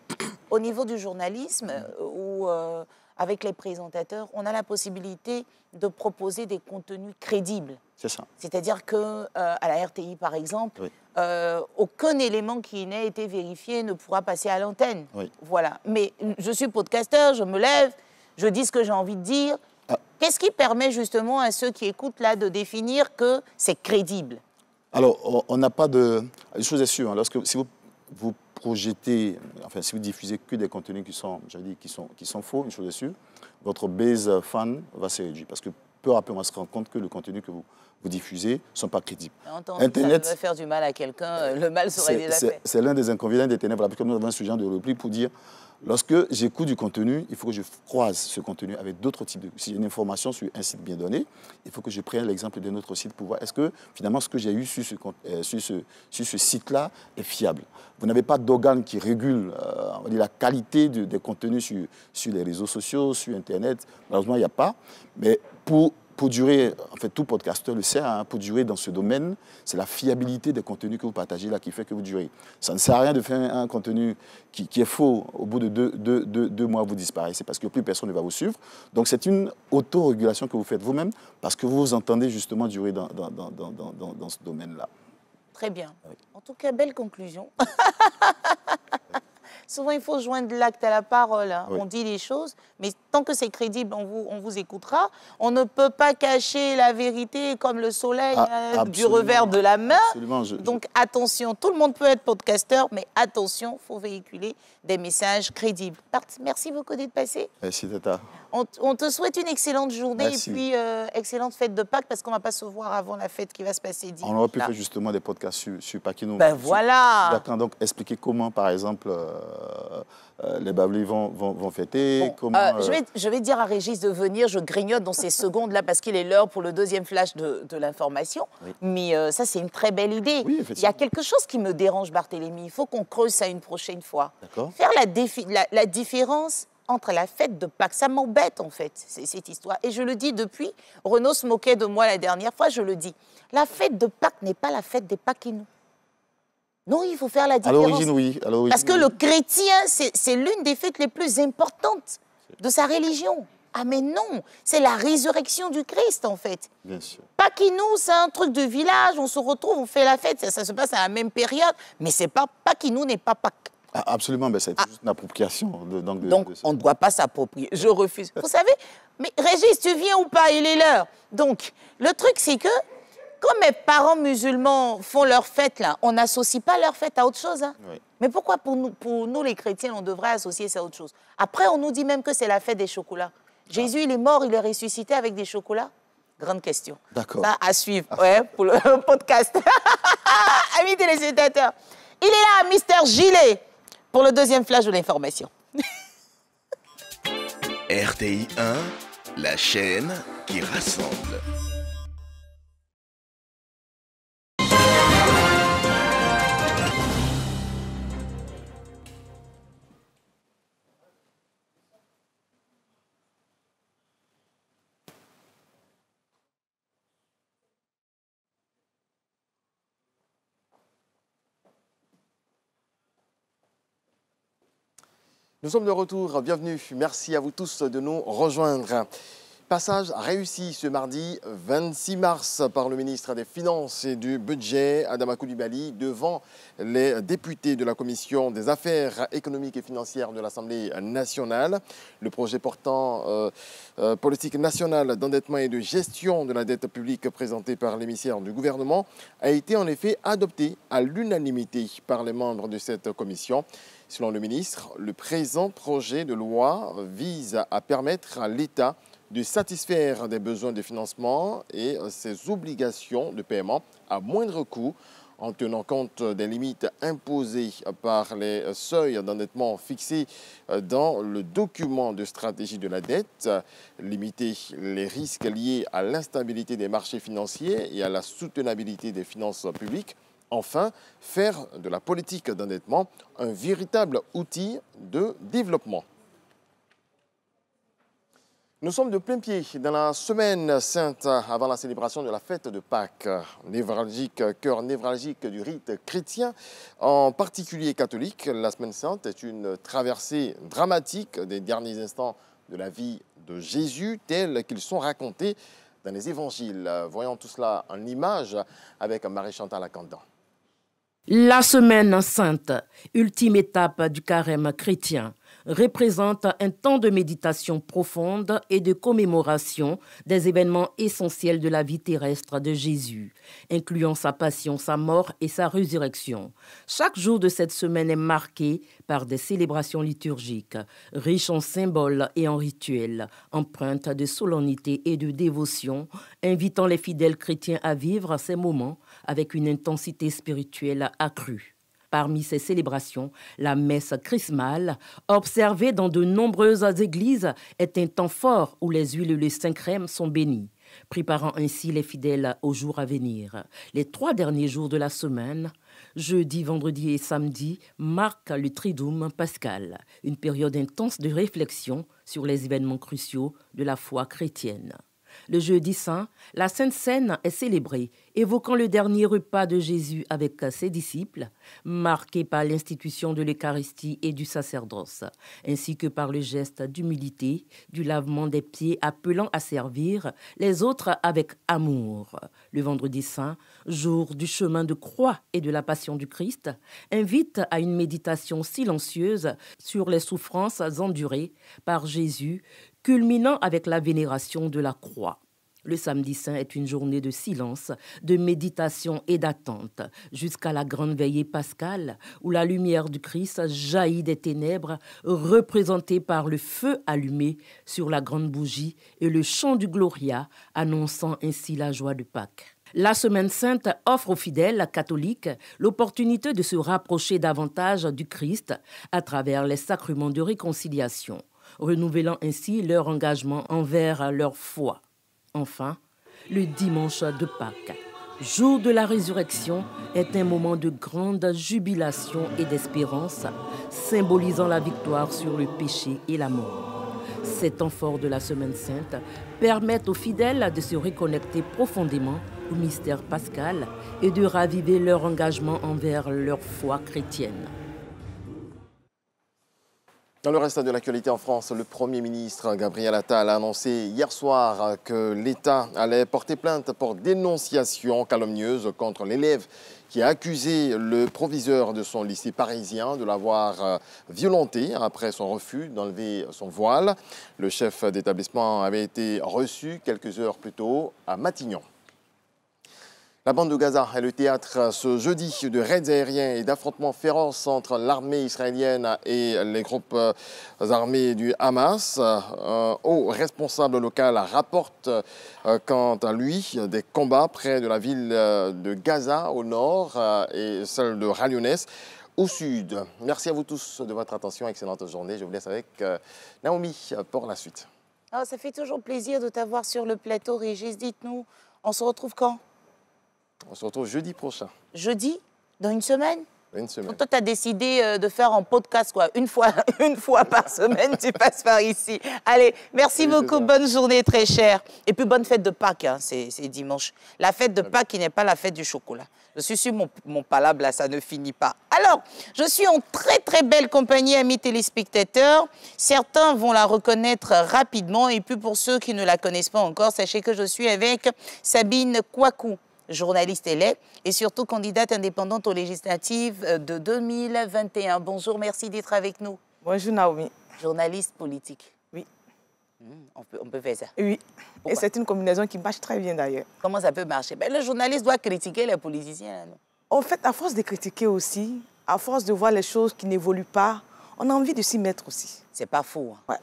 Au niveau du journalisme, ou avec les présentateurs, on a la possibilité de proposer des contenus crédibles. C'est ça. C'est-à-dire qu'à la RTI, par exemple, oui. Aucun élément qui n'ait été vérifié ne pourra passer à l'antenne. Oui. Voilà. Mais je suis podcasteur, je me lève, je dis ce que j'ai envie de dire. Qu'est-ce qui permet justement à ceux qui écoutent là de définir que c'est crédible? Alors, on n'a pas de... Une chose est sûre, hein, si vous projetez, enfin, si vous diffusez que des contenus qui sont faux, une chose est sûre, votre base fan va se réduire. Parce que peu à peu, on va se rendre compte que le contenu que vous diffusez ne sont pas crédibles. Internet, ça veut faire du mal à quelqu'un, le mal serait déjà fait. C'est l'un des inconvénients d'Internet. Parce que nous avons ce genre de repli pour dire, lorsque j'écoute du contenu, il faut que je croise ce contenu avec d'autres types de... Si j'ai une information sur un site bien donné, il faut que je prenne l'exemple d'un autre site pour voir est-ce que finalement ce que j'ai eu sur ce site-là est fiable. Vous n'avez pas d'organe qui régule la qualité des contenus sur les réseaux sociaux, sur Internet. Malheureusement, il n'y a pas. Mais pour durer, en fait, tout podcasteur le sait, hein, pour durer dans ce domaine, c'est la fiabilité des contenus que vous partagez là qui fait que vous durez. Ça ne sert à rien de faire un contenu qui est faux. Au bout de deux mois, vous disparaissez parce que plus personne ne va vous suivre. Donc, c'est une autorégulation que vous faites vous-même parce que vous vous entendez justement durer dans ce domaine-là. Très bien. Oui. En tout cas, belle conclusion. Souvent, il faut joindre l'acte à la parole. Hein. Oui. On dit les choses, mais tant que c'est crédible, on vous écoutera. On ne peut pas cacher la vérité comme le soleil du revers de la main. Donc attention, tout le monde peut être podcasteur, mais attention, il faut véhiculer des messages crédibles. Merci beaucoup d'être passé. Merci Tata. On te souhaite une excellente journée. Merci. Et puis excellente fête de Pâques, parce qu'on ne va pas se voir avant la fête qui va se passer dimanche. On aurait pu faire justement des podcasts sur Paquino. Ben voilà. D'accord, donc expliquer comment, par exemple, les Bablis vont fêter. Bon, comment, je vais dire à Régis de venir, je grignote dans ces secondes-là parce qu'il est l'heure pour le deuxième flash de l'information. Oui. Mais ça, c'est une très belle idée. Oui, il y a quelque chose qui me dérange, Barthélémy. Il faut qu'on creuse ça une prochaine fois. Faire la différence entre la fête de Pâques. Ça m'embête, en fait, cette histoire. Et je le dis depuis, Renaud se moquait de moi la dernière fois, je le dis. La fête de Pâques n'est pas la fête des Paquinous. Non, il faut faire la différence. À l'origine, oui. Parce que le chrétien, c'est l'une des fêtes les plus importantes de sa religion. Ah mais non, c'est la résurrection du Christ, en fait. Bien sûr. Paquinou, c'est un truc de village, on se retrouve, on fait la fête, ça se passe à la même période, mais c'est pas Paquinou n'est pas Pâques. Ah, absolument, mais c'est juste une appropriation. Donc on ne doit pas s'approprier. Je refuse. Vous savez, mais Régis, tu viens ou pas? Il est l'heure. Donc, le truc, c'est que, comme mes parents musulmans font leur fête, là, on n'associe pas leur fête à autre chose. Hein. Oui. Mais pourquoi pour nous, les chrétiens, on devrait associer ça à autre chose? Après, on nous dit même que c'est la fête des chocolats. Jésus, il est mort, il est ressuscité avec des chocolats? Grande question. D'accord. Ça, à suivre, ouais, pour le podcast. Amis téléspectateurs, il est là, Mister Gilet, pour le deuxième flash de l'information. RTI 1, la chaîne qui rassemble. Nous sommes de retour, bienvenue, merci à vous tous de nous rejoindre. Passage réussi ce mardi 26 mars par le ministre des Finances et du Budget, Adama Coulibaly, devant les députés de la Commission des Affaires économiques et financières de l'Assemblée nationale. Le projet portant politique nationale d'endettement et de gestion de la dette publique présenté par l'émissaire du gouvernement a été en effet adopté à l'unanimité par les membres de cette commission. Selon le ministre, le présent projet de loi vise à permettre à l'État de satisfaire des besoins de financement et ses obligations de paiement à moindre coût en tenant compte des limites imposées par les seuils d'endettement fixés dans le document de stratégie de la dette, limiter les risques liés à l'instabilité des marchés financiers et à la soutenabilité des finances publiques. Enfin, faire de la politique d'endettement un véritable outil de développement. Nous sommes de plein pied dans la semaine sainte avant la célébration de la fête de Pâques, cœur névralgique du rite chrétien, en particulier catholique. La semaine sainte est une traversée dramatique des derniers instants de la vie de Jésus, tels qu'ils sont racontés dans les évangiles. Voyons tout cela en images avec Marie-Chantal Akandan. La semaine sainte, ultime étape du carême chrétien, représente un temps de méditation profonde et de commémoration des événements essentiels de la vie terrestre de Jésus, incluant sa passion, sa mort et sa résurrection. Chaque jour de cette semaine est marqué par des célébrations liturgiques, riches en symboles et en rituels, empreintes de solennité et de dévotion, invitant les fidèles chrétiens à vivre ces moments avec une intensité spirituelle accrue. Parmi ces célébrations, la messe chrismale, observée dans de nombreuses églises, est un temps fort où les huiles et les saints crèmes sont bénies, préparant ainsi les fidèles aux jours à venir. Les 3 derniers jours de la semaine, jeudi, vendredi et samedi, marquent le Triduum pascal, une période intense de réflexion sur les événements cruciaux de la foi chrétienne. Le jeudi saint, la Sainte Seine est célébrée, évoquant le dernier repas de Jésus avec ses disciples, marqué par l'institution de l'Eucharistie et du sacerdoce, ainsi que par le geste d'humilité, du lavement des pieds appelant à servir les autres avec amour. Le vendredi saint, jour du chemin de croix et de la passion du Christ, invite à une méditation silencieuse sur les souffrances endurées par Jésus, culminant avec la vénération de la croix. Le samedi saint est une journée de silence, de méditation et d'attente, jusqu'à la grande veillée pascale, où la lumière du Christ jaillit des ténèbres, représentée par le feu allumé sur la grande bougie et le chant du Gloria, annonçant ainsi la joie de Pâques. La Semaine Sainte offre aux fidèles catholiques l'opportunité de se rapprocher davantage du Christ à travers les sacrements de réconciliation, renouvelant ainsi leur engagement envers leur foi. Enfin, le dimanche de Pâques, jour de la résurrection, est un moment de grande jubilation et d'espérance, symbolisant la victoire sur le péché et la mort. Ces temps forts de la Semaine Sainte permettent aux fidèles de se reconnecter profondément au mystère pascal et de raviver leur engagement envers leur foi chrétienne. Dans le reste de l'actualité en France, le Premier ministre Gabriel Attal a annoncé hier soir que l'État allait porter plainte pour dénonciation calomnieuse contre l'élève qui a accusé le proviseur de son lycée parisien de l'avoir violenté après son refus d'enlever son voile. Le chef d'établissement avait été reçu quelques heures plus tôt à Matignon. La bande de Gaza est le théâtre ce jeudi de raids aériens et d'affrontements féroces entre l'armée israélienne et les groupes armés du Hamas. Un haut responsable local rapporte quant à lui des combats près de la ville de Gaza au nord et celle de Khan Younes au sud. Merci à vous tous de votre attention. Excellente journée. Je vous laisse avec Naomi pour la suite. Oh, ça fait toujours plaisir de t'avoir sur le plateau, Régis. Dites-nous, on se retrouve quand ? On se retrouve jeudi prochain. Jeudi? Dans une semaine? Une semaine. Toi, tu as décidé de faire un podcast, quoi. Une fois par semaine, tu passes par ici. Allez, merci beaucoup. Bonne journée, très chère. Et puis, bonne fête de Pâques, hein. C'est dimanche. La fête de Pâques qui n'est pas la fête du chocolat. Je suis sur mon palabre, là, ça ne finit pas. Alors, je suis en très, très belle compagnie, amis téléspectateurs. Certains vont la reconnaître rapidement. Et puis, pour ceux qui ne la connaissent pas encore, sachez que je suis avec Sabine Kouakou, journaliste élève et surtout candidate indépendante aux législatives de 2021. Bonjour, merci d'être avec nous. Bonjour Naomi. Journaliste politique. Oui. On peut faire ça. Oui. Pourquoi? Et c'est une combinaison qui marche très bien d'ailleurs. Comment ça peut marcher? Ben, le journaliste doit critiquer les politiciens. Non? En fait, à force de critiquer aussi, à force de voir les choses qui n'évoluent pas, on a envie de s'y mettre aussi. C'est pas faux. Hein. Ouais.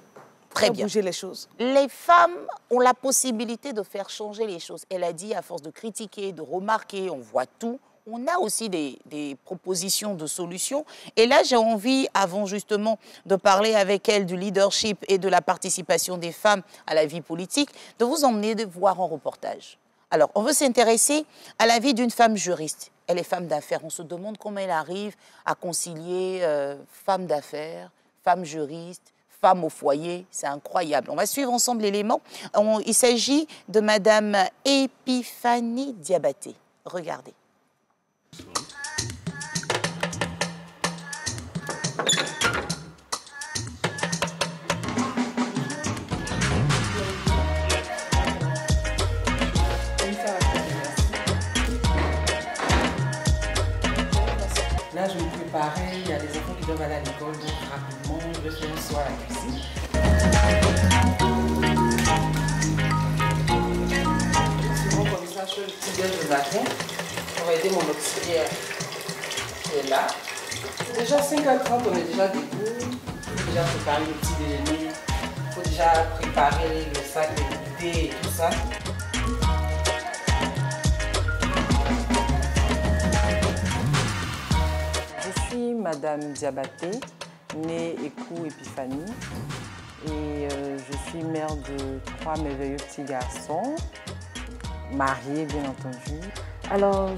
Très bien. Bouger les choses. Les femmes ont la possibilité de faire changer les choses. Elle a dit, à force de critiquer, de remarquer, on voit tout. On a aussi des propositions de solutions. Et là, j'ai envie, avant justement de parler avec elle du leadership et de la participation des femmes à la vie politique, de vous emmener de voir un reportage. Alors, on veut s'intéresser à la vie d'une femme juriste. Elle est femme d'affaires. On se demande comment elle arrive à concilier femme d'affaires, femme juriste, femme au foyer, c'est incroyable. On va suivre ensemble l'élément. Il s'agit de Madame Épiphanie Diabaté. Regardez. Là, je vais me préparer. Il y a des enfants qui doivent aller à l'école, donc rapidement, je vais faire un soir à la cuisine. Souvent, comme ça, je fais le petit déj le matin. On va aider mon auxiliaire qui est là. Déjà, 5h30, on est déjà debout. Il faut déjà préparer le petit déjeuner. Il faut déjà préparer le sac de thé et tout ça. Je suis Madame Diabaté, née Écou Épiphanie, et je suis mère de 3 merveilleux petits garçons, mariée bien entendu. Alors,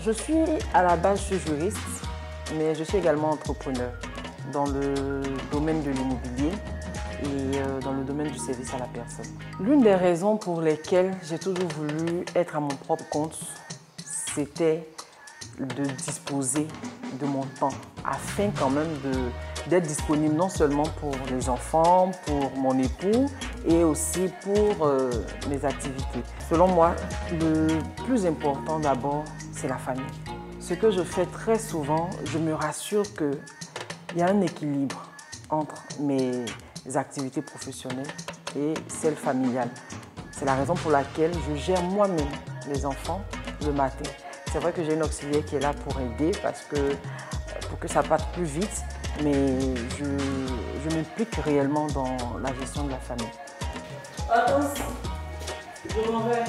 à la base, je suis juriste, mais je suis également entrepreneur dans le domaine de l'immobilier et dans le domaine du service à la personne. L'une des raisons pour lesquelles j'ai toujours voulu être à mon propre compte, c'était de disposer de mon temps afin quand même d'être disponible non seulement pour les enfants, pour mon époux et aussi pour mes activités. Selon moi, le plus important d'abord, c'est la famille. Ce que je fais très souvent, je me rassure qu'il y a un équilibre entre mes activités professionnelles et celle familiale. C'est la raison pour laquelle je gère moi-même les enfants le matin. C'est vrai que j'ai une auxiliaire qui est là pour aider pour que ça parte plus vite, mais je m'implique réellement dans la gestion de la famille. Attention, je m'en vais.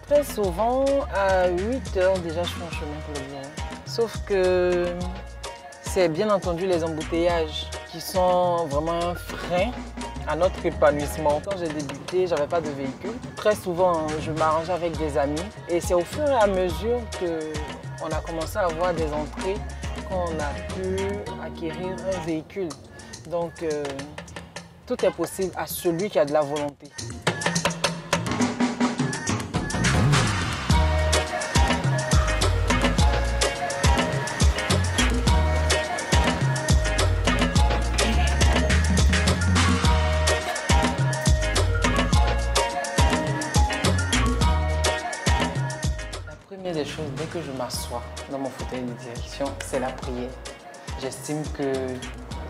Très souvent, à 8 h déjà, je suis en chemin pour le bureau. Sauf que c'est bien entendu les embouteillages qui sont vraiment un frein à notre épanouissement. Quand j'ai débuté, je n'avais pas de véhicule. Très souvent, je m'arrangeais avec des amis. Et c'est au fur et à mesure qu'on a commencé à avoir des entrées qu'on a pu acquérir un véhicule. Donc, tout est possible à celui qui a de la volonté. Des choses, dès que je m'assois dans mon fauteuil de direction, c'est la prière. J'estime que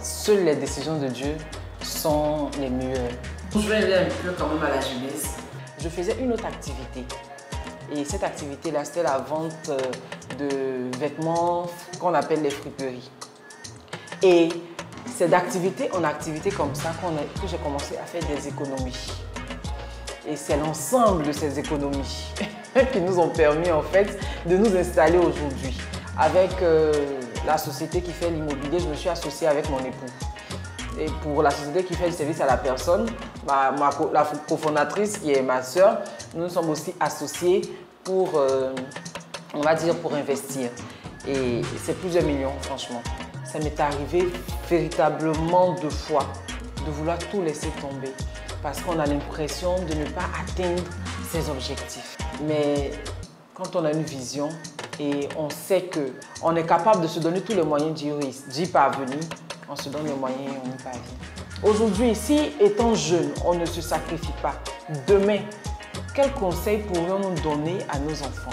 seules les décisions de Dieu sont les meilleures. Je vais aller un peu quand même à la jeunesse. Je faisais une autre activité. Et cette activité-là, c'était la vente de vêtements qu'on appelle les friperies. Et c'est d'activité en activité comme ça que j'ai commencé à faire des économies. Et c'est l'ensemble de ces économies qui nous ont permis en fait de nous installer aujourd'hui. Avec la société qui fait l'immobilier, je me suis associée avec mon époux. Et pour la société qui fait le service à la personne, la cofondatrice qui est ma sœur, nous sommes aussi associés pour, on va dire, pour investir. Et c'est plusieurs millions, franchement. Ça m'est arrivé véritablement 2 fois de vouloir tout laisser tomber parce qu'on a l'impression de ne pas atteindre ses objectifs. Mais quand on a une vision et on sait qu'on est capable de se donner tous les moyens d'y parvenir, on se donne les moyens et on y parvient. Aujourd'hui, si étant jeune, on ne se sacrifie pas, demain, quels conseils pourrions-nous donner à nos enfants?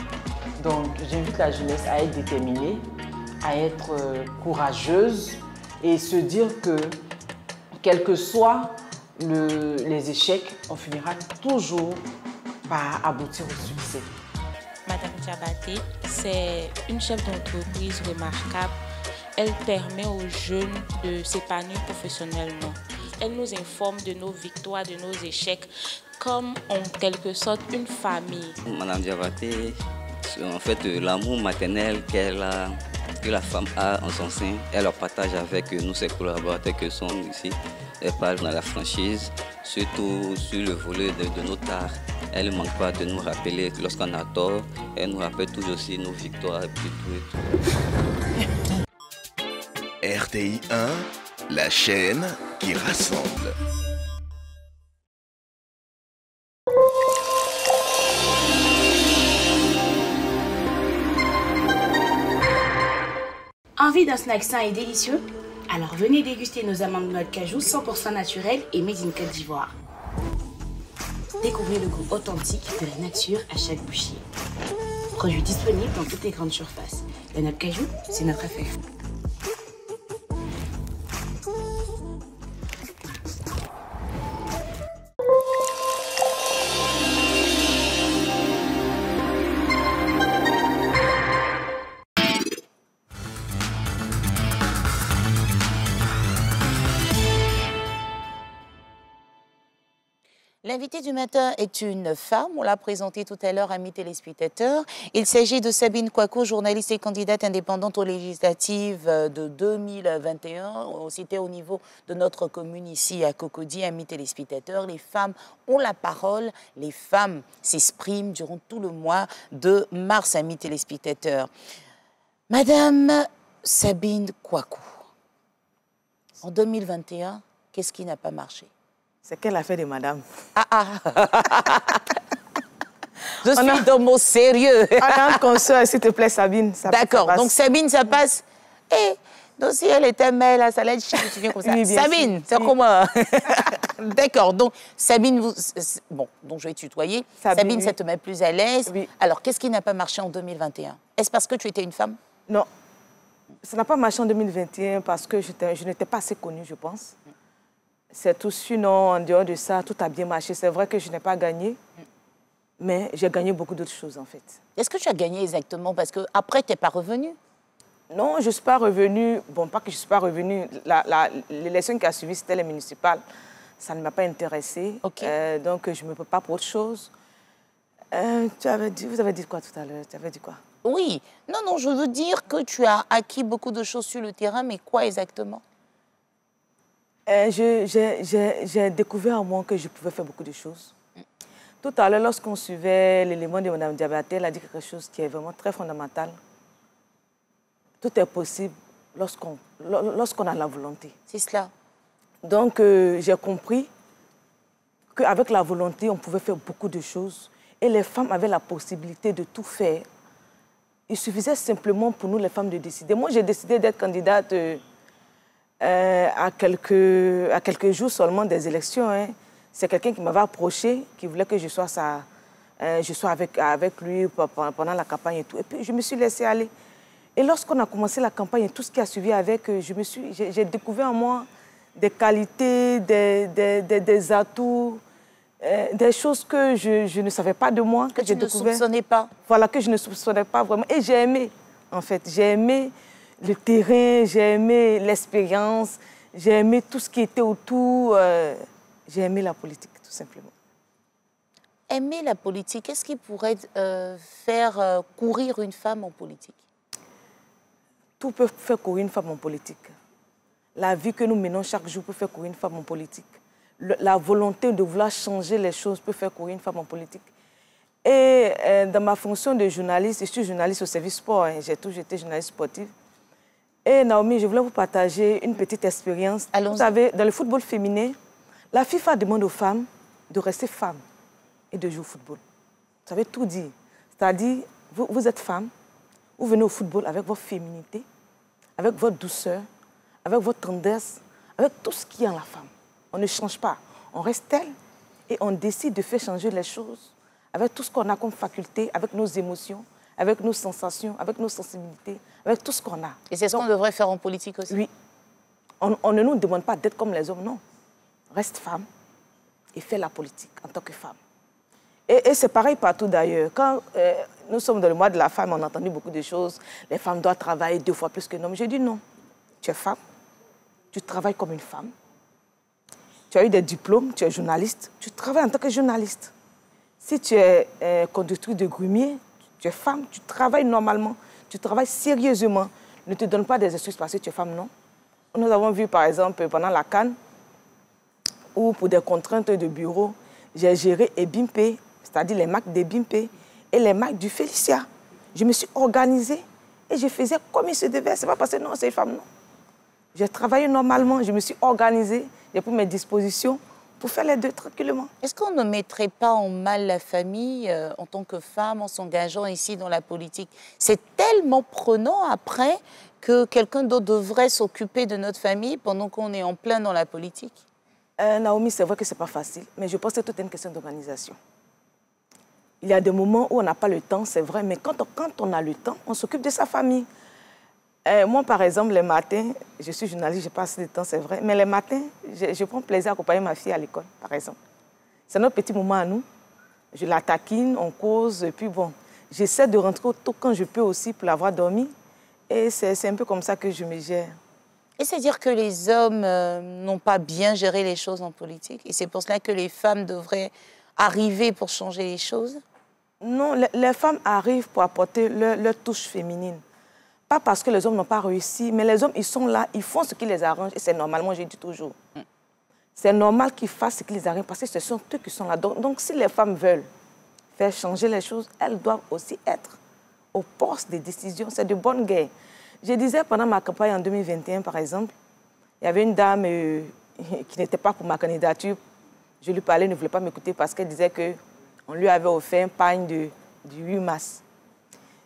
Donc, j'invite la jeunesse à être déterminée, à être courageuse et se dire que, quels que soient les échecs, on finira toujours par aboutir au succès. Madame Diabaté, c'est une chef d'entreprise remarquable. Elle permet aux jeunes de s'épanouir professionnellement. Elle nous informe de nos victoires, de nos échecs, comme en quelque sorte une famille. Madame Diabaté, en fait, l'amour maternel que la femme a en son sein, elle le partage avec nous, ses collaborateurs qui sont ici. Elle parle dans la franchise, surtout sur le volet de notre art. Elle ne manque pas de nous rappeler lorsqu'on a tort. Elle nous rappelle toujours aussi nos victoires et tout. RTI 1, la chaîne qui rassemble. Envie d'un snack sain et délicieux? Alors venez déguster nos amandes noix de cajou 100% naturelles et made in Côte d'Ivoire. Découvrez le goût authentique de la nature à chaque bouchée. Produit disponible dans toutes les grandes surfaces. La noix de cajou, c'est notre affaire. L'invité du matin est une femme, on l'a présentée tout à l'heure, amis téléspectateurs. Il s'agit de Sabine Kouakou, journaliste et candidate indépendante aux législatives de 2021. C'était au niveau de notre commune ici à Cocody, amis téléspectateurs. Les femmes ont la parole, les femmes s'expriment durant tout le mois de mars, amis téléspectateurs. Madame Sabine Kouakou, en 2021, qu'est-ce qui n'a pas marché? C'est quelle affaire de madame? Je suis dans mon sérieux. Attends qu'on soit, s'il te plaît, Sabine. D'accord, donc Sabine, ça passe. Donc si elle était mère, là, ça allait être chiant, tu viens comme ça. Oui, Sabine, c'est comment? D'accord, donc Sabine, bon, donc je vais tutoyer. Sabine, ça te met plus à l'aise. Oui. Alors, qu'est-ce qui n'a pas marché en 2021? Est-ce parce que tu étais une femme? Non, ça n'a pas marché en 2021 parce que je n'étais pas assez connue, je pense. C'est tout, sinon, en dehors de ça, tout a bien marché. C'est vrai que je n'ai pas gagné, mais j'ai gagné beaucoup d'autres choses, en fait. Est-ce que tu as gagné exactement? Parce qu'après, tu n'es pas revenue. Non, je ne suis pas revenue. Bon, pas que je ne suis pas revenue. L'élection qui a suivi, c'était les municipales. Ça ne m'a pas intéressée. Okay. Donc, je ne me peux pas pour autre chose. Vous avez dit quoi tout à l'heure? Tu avais dit quoi? Oui. Non, je veux dire que tu as acquis beaucoup de choses sur le terrain, mais quoi exactement? J'ai découvert en moi que je pouvais faire beaucoup de choses. Tout à l'heure, lorsqu'on suivait l'élément de Mme Diabaté, elle a dit quelque chose qui est vraiment très fondamental. Tout est possible lorsqu'on a la volonté. C'est cela. Donc, j'ai compris qu'avec la volonté, on pouvait faire beaucoup de choses. Et les femmes avaient la possibilité de tout faire. Il suffisait simplement pour nous, les femmes, de décider. Moi, j'ai décidé d'être candidate à quelques jours seulement des élections. Hein. C'est quelqu'un qui m'avait approché, qui voulait que je sois avec lui pendant la campagne et tout. Et puis, je me suis laissée aller. Et lorsqu'on a commencé la campagne et tout ce qui a suivi avec, j'ai découvert en moi des qualités, des atouts, des choses que je ne savais pas de moi. Que tu ne soupçonnais pas. Voilà, que je ne soupçonnais pas vraiment. Et j'ai aimé, en fait. J'ai aimé le terrain, j'ai aimé l'expérience, j'ai aimé tout ce qui était autour. J'ai aimé la politique, tout simplement. Aimer la politique, qu'est-ce qui pourrait faire courir une femme en politique? Tout peut faire courir une femme en politique. La vie que nous menons chaque jour peut faire courir une femme en politique. La volonté de vouloir changer les choses peut faire courir une femme en politique. Et dans ma fonction de journaliste, je suis journaliste au service sport, hein, j'ai toujours été journaliste sportive. Et Naomi, je voulais vous partager une petite expérience. Vous savez, dans le football féminin, la FIFA demande aux femmes de rester femmes et de jouer au football. Vous savez tout dire. C'est-à-dire, vous êtes femme, vous venez au football avec votre féminité, avec votre douceur, avec votre tendresse, avec tout ce qu'il y a en la femme. On ne change pas. On reste telle et on décide de faire changer les choses avec tout ce qu'on a comme faculté, avec nos émotions, avec nos sensations, avec nos sensibilités, avec tout ce qu'on a. Et c'est ce qu'on devrait faire en politique aussi? Oui. On ne nous demande pas d'être comme les hommes, non. Reste femme et fais la politique en tant que femme. Et c'est pareil partout d'ailleurs. Quand nous sommes dans le mois de la femme, on a entendu beaucoup de choses. Les femmes doivent travailler 2 fois plus que les hommes. J'ai dit non. Tu es femme, tu travailles comme une femme. Tu as eu des diplômes, tu es journaliste, tu travailles en tant que journaliste. Si tu es conductrice de grumier, tu es femme, tu travailles normalement, tu travailles sérieusement. Ne te donne pas des excuses parce que tu es femme, non. Nous avons vu par exemple pendant la CAN, où pour des contraintes de bureau, j'ai géré Ebimpe, c'est-à-dire les marques d'Ebimpe et les marques du Félicia. Je me suis organisée et je faisais comme il se devait. Ce n'est pas parce que non, c'est une femme, non. J'ai travaillé normalement, je me suis organisée, j'ai pris mes dispositions pour faire les deux tranquillement. Est-ce qu'on ne mettrait pas en mal la famille en tant que femme en s'engageant ici dans la politique? C'est tellement prenant après que quelqu'un d'autre devrait s'occuper de notre famille pendant qu'on est en plein dans la politique. Naomi, c'est vrai que ce n'est pas facile, mais je pense que tout est une question d'organisation. Il y a des moments où on n'a pas le temps, c'est vrai, mais quand on a le temps, on s'occupe de sa famille. Moi, par exemple, les matins, je suis journaliste, je passe du temps, c'est vrai, mais les matins, je prends plaisir à accompagner ma fille à l'école, par exemple. C'est notre petit moment à nous. Je la taquine, on cause, et puis bon, j'essaie de rentrer tôt quand je peux aussi pour l'avoir dormi. Et c'est un peu comme ça que je me gère. Et c'est-à-dire que les hommes n'ont pas bien géré les choses en politique, et c'est pour cela que les femmes devraient arriver pour changer les choses? Non, les femmes arrivent pour apporter leur touche féminine. Pas parce que les hommes n'ont pas réussi, mais les hommes, ils sont là, ils font ce qui les arrange, et c'est normal, moi je dis toujours. C'est normal qu'ils fassent ce qui les arrange, parce que ce sont eux qui sont là. Donc si les femmes veulent faire changer les choses, elles doivent aussi être au poste des décisions. C'est de bonne guerre. Je disais pendant ma campagne en 2021, par exemple, il y avait une dame qui n'était pas pour ma candidature. Je lui parlais, elle ne voulait pas m'écouter parce qu'elle disait qu'on lui avait offert un pagne du 8 mars.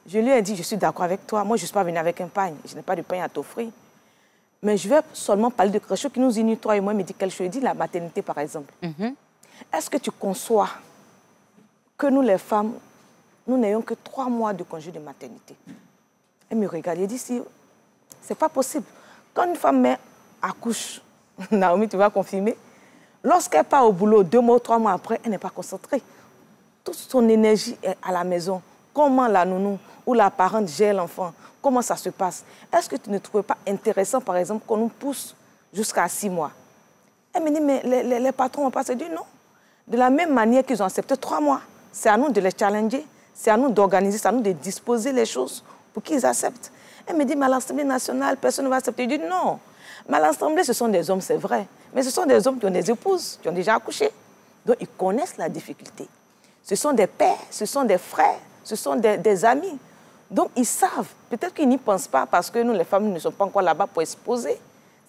Je lui ai dit, je suis d'accord avec toi. Moi, je ne suis pas venue avec un pagne. Je n'ai pas de pagne à t'offrir. Mais je vais seulement parler de quelque chose qui nous unit, toi et moi, médical. Je dis la maternité, par exemple. Est-ce que tu conçois que nous, les femmes, nous n'ayons que 3 mois de congé de maternité? Elle me regarde et dit, si, c'est pas possible. Quand une femme accouche, Naomi, tu vas confirmer, lorsqu'elle part au boulot 2 mois ou 3 mois après, elle n'est pas concentrée. Toute son énergie est à la maison. Comment la nounou ou la parente gère l'enfant? Comment ça se passe? Est-ce que tu ne trouves pas intéressant, par exemple, qu'on nous pousse jusqu'à 6 mois? Elle me dit, mais les patrons n'ont pas se dire non. De la même manière qu'ils ont accepté 3 mois, c'est à nous de les challenger, c'est à nous d'organiser, c'est à nous de disposer les choses pour qu'ils acceptent. Elle me dit, mais à l'Assemblée nationale, personne ne va accepter. Je dis non. Mais à l'Assemblée, ce sont des hommes, c'est vrai. Mais ce sont des hommes qui ont des épouses, qui ont déjà accouché. Donc, ils connaissent la difficulté. Ce sont des pères, ce sont des frères, ce sont des amis. Donc, ils savent. Peut-être qu'ils n'y pensent pas parce que nous, les femmes, ne sommes pas encore là-bas pour exposer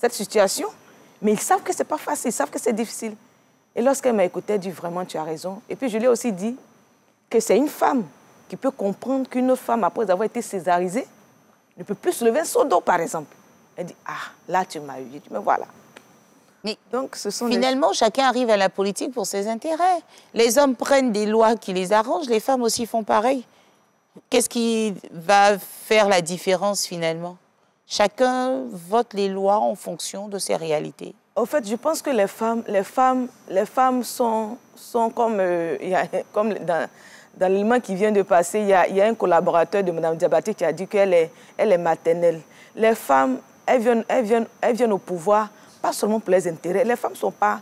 cette situation. Mais ils savent que ce n'est pas facile, ils savent que c'est difficile. Et lorsqu'elle m'a écouté, elle dit vraiment, tu as raison. Et puis, je lui ai aussi dit que c'est une femme qui peut comprendre qu'une autre femme, après avoir été césarisée, ne peut plus se lever un seau d'eau, par exemple. Elle dit, ah, là, tu m'as eu. Je dis, mais voilà. Mais donc, ce sont finalement, chacun arrive à la politique pour ses intérêts. Les hommes prennent des lois qui les arrangent, les femmes aussi font pareil. Qu'est-ce qui va faire la différence, finalement? Chacun vote les lois en fonction de ses réalités. En fait, je pense que les femmes sont comme, comme dans l'élément qui vient de passer, il y a un collaborateur de Mme Diabaté qui a dit qu'elle est maternelle. Les femmes, elles viennent au pouvoir, pas seulement pour les intérêts. Les femmes ne sont pas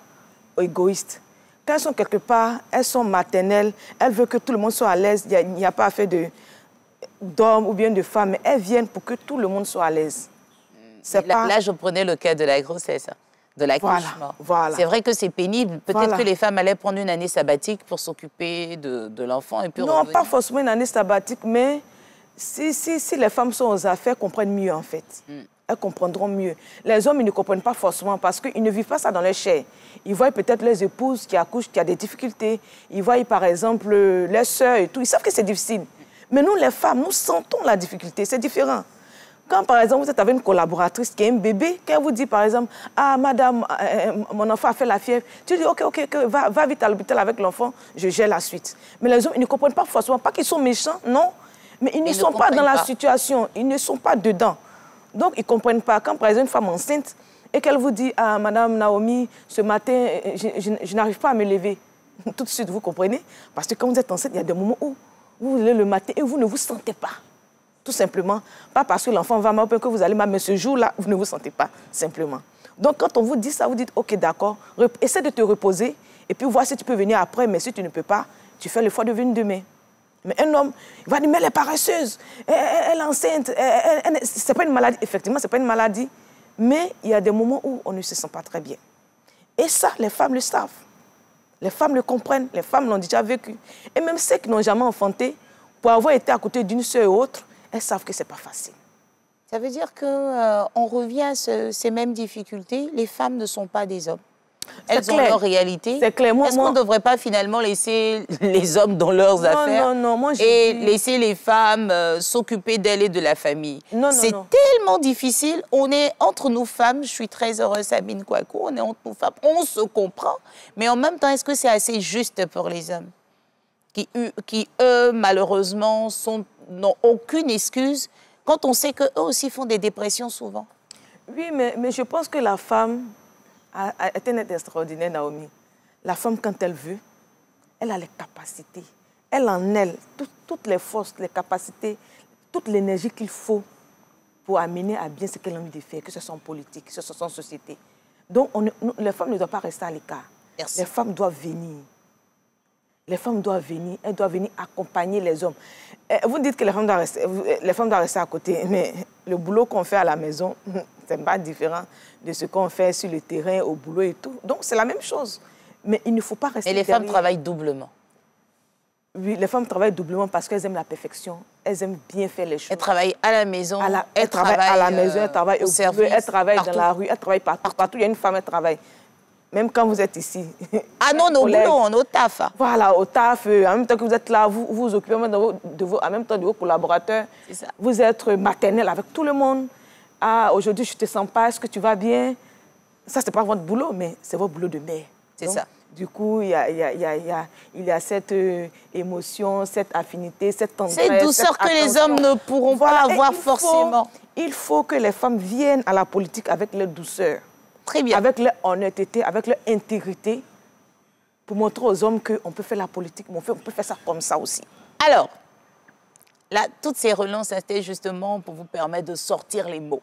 égoïstes. Quand elles sont quelque part, elles sont maternelles, elles veulent que tout le monde soit à l'aise. Il n'y a pas affaire d'hommes ou bien de femmes, mais elles viennent pour que tout le monde soit à l'aise. Là, je prenais le cas de la grossesse, de l'accouchement. Voilà. C'est vrai que c'est pénible. Peut-être que les femmes allaient prendre une année sabbatique pour s'occuper de l'enfant et puis non, revenir. pas forcément une année sabbatique, mais si les femmes sont aux affaires, elles comprennent mieux, en fait. Elles comprendront mieux. Les hommes, ils ne comprennent pas forcément parce qu'ils ne vivent pas ça dans leur chair. Ils voient peut-être les épouses qui accouchent, qui ont des difficultés. Ils voient, par exemple, les sœurs et tout. Ils savent que c'est difficile. Mais nous, les femmes, nous sentons la difficulté. C'est différent. Quand, par exemple, vous êtes avec une collaboratrice qui a un bébé, quand elle vous dit, par exemple, « Ah, madame, mon enfant a fait la fièvre », tu dis, « Ok, va vite à l'hôpital avec l'enfant, je gère la suite. » Mais les hommes, ils ne comprennent pas forcément, pas qu'ils sont méchants, non, mais ils ne sont pas dans la situation, ils ne sont pas dedans. Donc, ils ne comprennent pas. Quand, par exemple, une femme enceinte, et qu'elle vous dit, « Ah, madame Naomi, ce matin, je n'arrive pas à me lever. » Tout de suite, vous comprenez? Parce que quand vous êtes enceinte, il y a des moments où vous vous levez le matin et vous ne vous sentez pas. Tout simplement. Pas parce que l'enfant va mal, que vous allez mal, mais ce jour-là, vous ne vous sentez pas, simplement. Donc, quand on vous dit ça, vous dites, OK, d'accord, essaie de te reposer, et puis voir si tu peux venir après, mais si tu ne peux pas, tu fais l'effort de venir demain. Mais un homme, il va dire, mais elle est paresseuse, elle est enceinte, c'est pas une maladie. Effectivement, c'est pas une maladie, mais il y a des moments où on ne se sent pas très bien. Et ça, les femmes le savent. Les femmes le comprennent, les femmes l'ont déjà vécu. Et même ceux qui n'ont jamais enfanté, pour avoir été à côté d'une sœur ou autre, elles savent que ce n'est pas facile. Ça veut dire qu'on revient à ces mêmes difficultés. Les femmes ne sont pas des hommes. Elles ont leur réalité. C'est clair. Est-ce qu'on ne devrait pas finalement laisser les hommes dans leurs affaires et laisser les femmes s'occuper d'elles et de la famille? C'est tellement difficile. On est entre nous femmes. Je suis très heureuse, Sabine Kouakou. On est entre nous femmes. On se comprend. Mais en même temps, est-ce que c'est assez juste pour les hommes qui eux, malheureusement, n'ont aucune excuse quand on sait qu'eux aussi font des dépressions souvent? Oui, mais je pense que la femme est un être extraordinaire, Naomi. La femme, quand elle veut, elle a les capacités. Elle en elle, toutes les forces, les capacités, toute l'énergie qu'il faut pour amener à bien ce qu'elle a envie de faire, que ce soit en politique, que ce soit en société. Donc, les femmes ne doivent pas rester à l'écart. Les femmes doivent venir. Les femmes doivent venir, elles doivent venir accompagner les hommes. Vous dites que les femmes doivent rester à côté, mais le boulot qu'on fait à la maison, c'est pas différent de ce qu'on fait sur le terrain, au boulot et tout. Donc, c'est la même chose. Mais il ne faut pas rester Et les femmes travaillent doublement? Oui, les femmes travaillent doublement parce qu'elles aiment la perfection. Elles aiment bien faire les choses. Elles travaillent à la maison, elles travaillent à la maison, elles travaillent au boulot, elles travaillent dans la rue, elles travaillent partout. Partout, il y a une femme, elle travaille. Même quand vous êtes ici. Ah non, au boulot, au taf. Voilà, au taf. En même temps que vous êtes là, vous vous occupez en même temps de vos collaborateurs. Vous êtes maternelle avec tout le monde. Ah, aujourd'hui, je ne te sens pas, est-ce que tu vas bien? Ça, ce n'est pas votre boulot, mais c'est votre boulot de mère. C'est ça. Du coup, il y a cette émotion, cette affinité, cette tendresse. Cette douceur que les hommes ne pourront pas avoir forcément. Il faut que les femmes viennent à la politique avec leur douceur. Très bien. Avec leur honnêteté, avec leur intégrité, pour montrer aux hommes qu'on peut faire la politique, mais on peut faire ça comme ça aussi. Alors, là, toutes ces relances, c'était justement pour vous permettre de sortir les mots,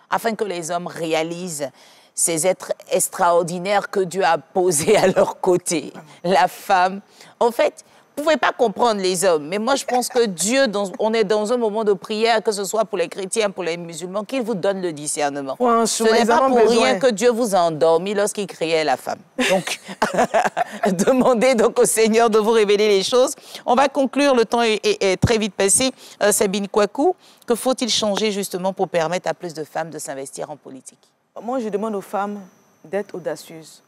afin que les hommes réalisent ces êtres extraordinaires que Dieu a posés à leur côté. La femme, en fait, vous ne pouvez pas comprendre les hommes, mais moi je pense que Dieu, on est dans un moment de prière, que ce soit pour les chrétiens, pour les musulmans, qu'il vous donne le discernement. Ce n'est pas pour rien que Dieu vous a endormi lorsqu'il créait la femme. Donc, demandez donc au Seigneur de vous révéler les choses. On va conclure, le temps est très vite passé. Sabine Kouakou, que faut-il changer justement pour permettre à plus de femmes de s'investir en politique? Moi, je demande aux femmes d'être audacieuses,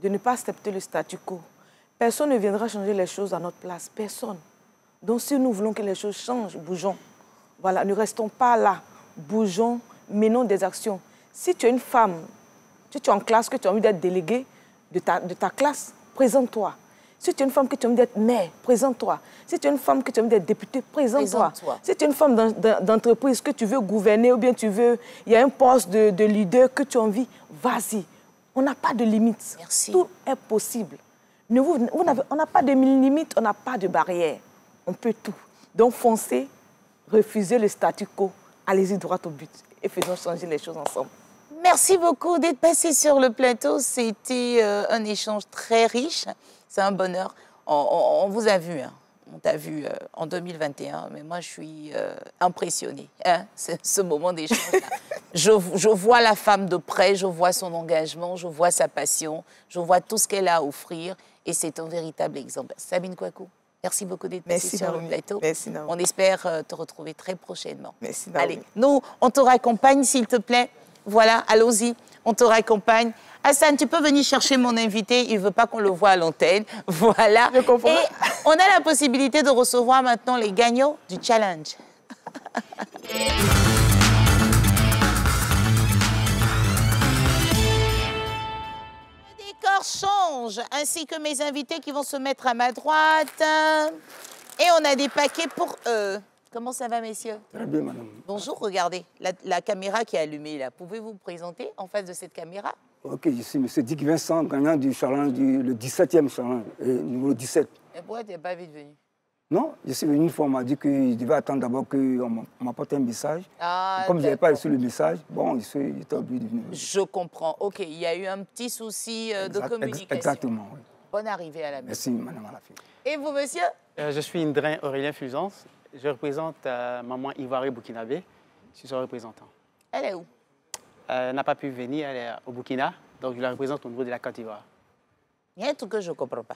de ne pas accepter le statu quo. Personne ne viendra changer les choses à notre place, personne. Donc si nous voulons que les choses changent, bougeons. Voilà, ne restons pas là, bougeons, menons des actions. Si tu es une femme, si tu es en classe, que tu as envie d'être déléguée de ta classe, présente-toi. Si tu es une femme que tu as envie d'être mère, présente-toi. Si tu es une femme que tu as envie d'être députée, présente-toi. Si tu es une femme d'entreprise que tu veux gouverner ou bien il y a un poste de leader que tu as envie, vas-y. On n'a pas de limites. Merci. Tout est possible. On n'a pas de limites, on n'a pas de barrières. On peut tout. Donc foncez, refusez le statu quo, allez-y droit au but et faisons changer les choses ensemble. Merci beaucoup d'être passé sur le plateau. C'était un échange très riche. C'est un bonheur. On vous a vu, hein. On t'a vu en 2021, mais moi je suis impressionnée. Hein, ce moment d'échange. Je vois la femme de près, je vois son engagement, je vois sa passion, je vois tout ce qu'elle a à offrir et c'est un véritable exemple. Sabine Kouakou, merci beaucoup d'être passée sur le plateau. Merci, Naomi. On espère te retrouver très prochainement. Merci, Naomi. Allez, nous, on te raccompagne s'il te plaît. Voilà, allons-y, on te raccompagne. Hassan, tu peux venir chercher mon invité, il ne veut pas qu'on le voie à l'antenne. Voilà. Je comprends. Et on a la possibilité de recevoir maintenant les gagnants du challenge. Le décor change, ainsi que mes invités qui vont se mettre à ma droite. Et on a des paquets pour eux. Comment ça va, messieurs? Très bien, madame. Bonjour, regardez, la caméra qui est allumée là. Pouvez-vous vous présenter en face de cette caméra? Ok, je suis M. Dick Vincent, gagnant du challenge, le 17e challenge, numéro 17. Et pourquoi tu n'es pas vite venu? Non, je suis venu une fois, on m'a dit qu'il devait attendre d'abord qu'on m'apporte un message. Ah, comme je n'avais pas reçu le message, bon, j'étais obligé de venir. Je comprends. Ok, il y a eu un petit souci de communication. Exactement, oui. Bonne arrivée à la maison. Merci, madame Alafie. Et vous, monsieur? Je suis Indrin Aurélien Fulgence. Je représente maman Ivoiré Burkinabé. Je suis son représentant. Elle est où? Elle n'a pas pu venir, elle est au Burkina. Donc, je la représente au niveau de la Côte d'Ivoire. Il y a un truc que je ne comprends pas.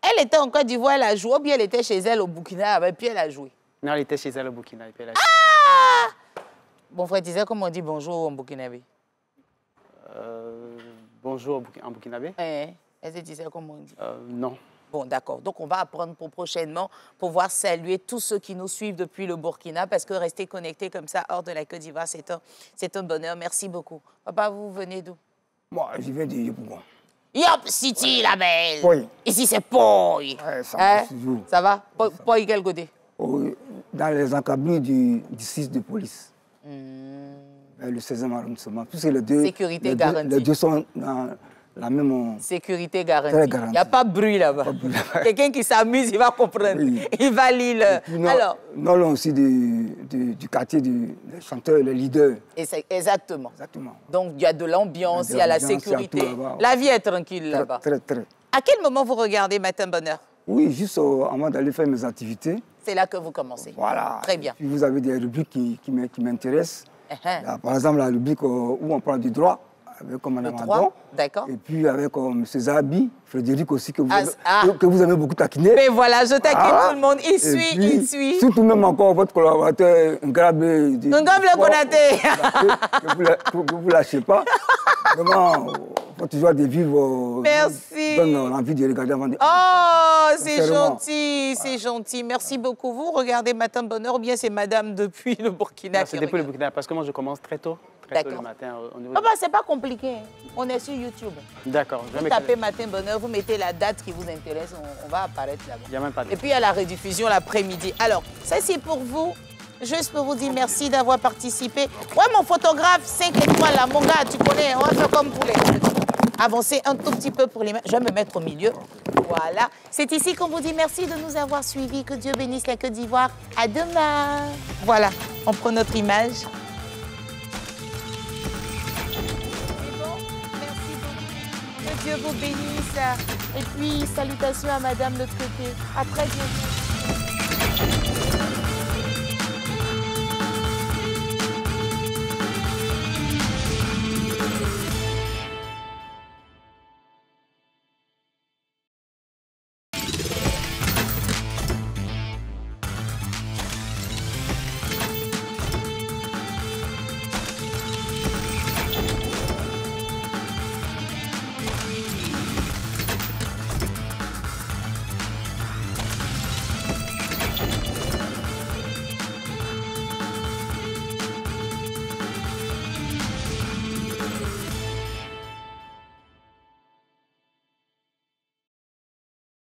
Elle était en Côte d'Ivoire, elle a joué, ou bien elle était chez elle au Burkina, et puis elle a joué? Non, elle était chez elle au Burkina, et puis elle a joué. Ah! Bon frère, tu sais comment on dit bonjour en burkinabé? Bonjour en burkinabé? Est-ce que tu sais comment on dit? Non. Bon, d'accord. Donc, on va apprendre pour prochainement pour pouvoir saluer tous ceux qui nous suivent depuis le Burkina parce que rester connectés comme ça hors de la Côte d'Ivoire, c'est un bonheur. Merci beaucoup. Papa, vous venez d'où? Moi, je viens de Yopougon. Yop City, la belle. Oui. Ici, c'est Poi. Ouais, ça va? Poi, quel côté? Dans les encablures du 6 de police. Le 16e arrondissement. Puisque les deux, sécurité garantie. Les deux sont dans la même... Sécurité garantie. Il n'y a pas de bruit là-bas. Quelqu'un qui s'amuse, il va comprendre. Oui. Il va lire. Alors... Nous allons aussi du quartier des chanteurs, les leaders. Exactement. Exactement. Donc, il y a de l'ambiance, il y a la sécurité. La vie est tranquille là-bas. Très, très. À quel moment vous regardez Matin Bonheur? Oui, juste avant d'aller faire mes activités. C'est là que vous commencez. Voilà. Très bien. Puis vous avez des rubriques qui m'intéressent. Là, par exemple, la rubrique où on parle du droit, avec Mme Adon. D'accord. Et puis avec M. Zabi, Frédéric aussi, que vous avez beaucoup taquiné. Mais voilà, je taquine tout le monde. Il suit. Surtout même encore votre collaborateur, Ngabe Konaté. Que vous ne lâchez pas. Vraiment, Quand tu vois des vivres, merci. Donne envie de regarder avant de... Oh, c'est gentil, c'est gentil. Merci beaucoup. Vous regardez Matin de Bonheur ou bien c'est Madame depuis le Burkina? C'est depuis le Burkina, parce que moi je commence très tôt le matin. C'est pas compliqué, on est sur YouTube. D'accord. Vous tapez Matin Bonheur, vous mettez la date qui vous intéresse, on va apparaître là-bas. Et puis il y a la rediffusion l'après-midi. Alors, ça c'est pour vous. Juste pour vous dire merci d'avoir participé. Ouais, mon photographe, 5 étoiles là, mon gars, tu connais, on va faire comme pour les... Avancer un tout petit peu pour les mains. Je vais me mettre au milieu. Voilà. C'est ici qu'on vous dit merci de nous avoir suivis. Que Dieu bénisse la Côte d'Ivoire. À demain. Voilà, on prend notre image. C'est bon? Merci beaucoup. Que Dieu vous bénisse. Et puis, salutations à Madame de l'autre côté. À très bientôt.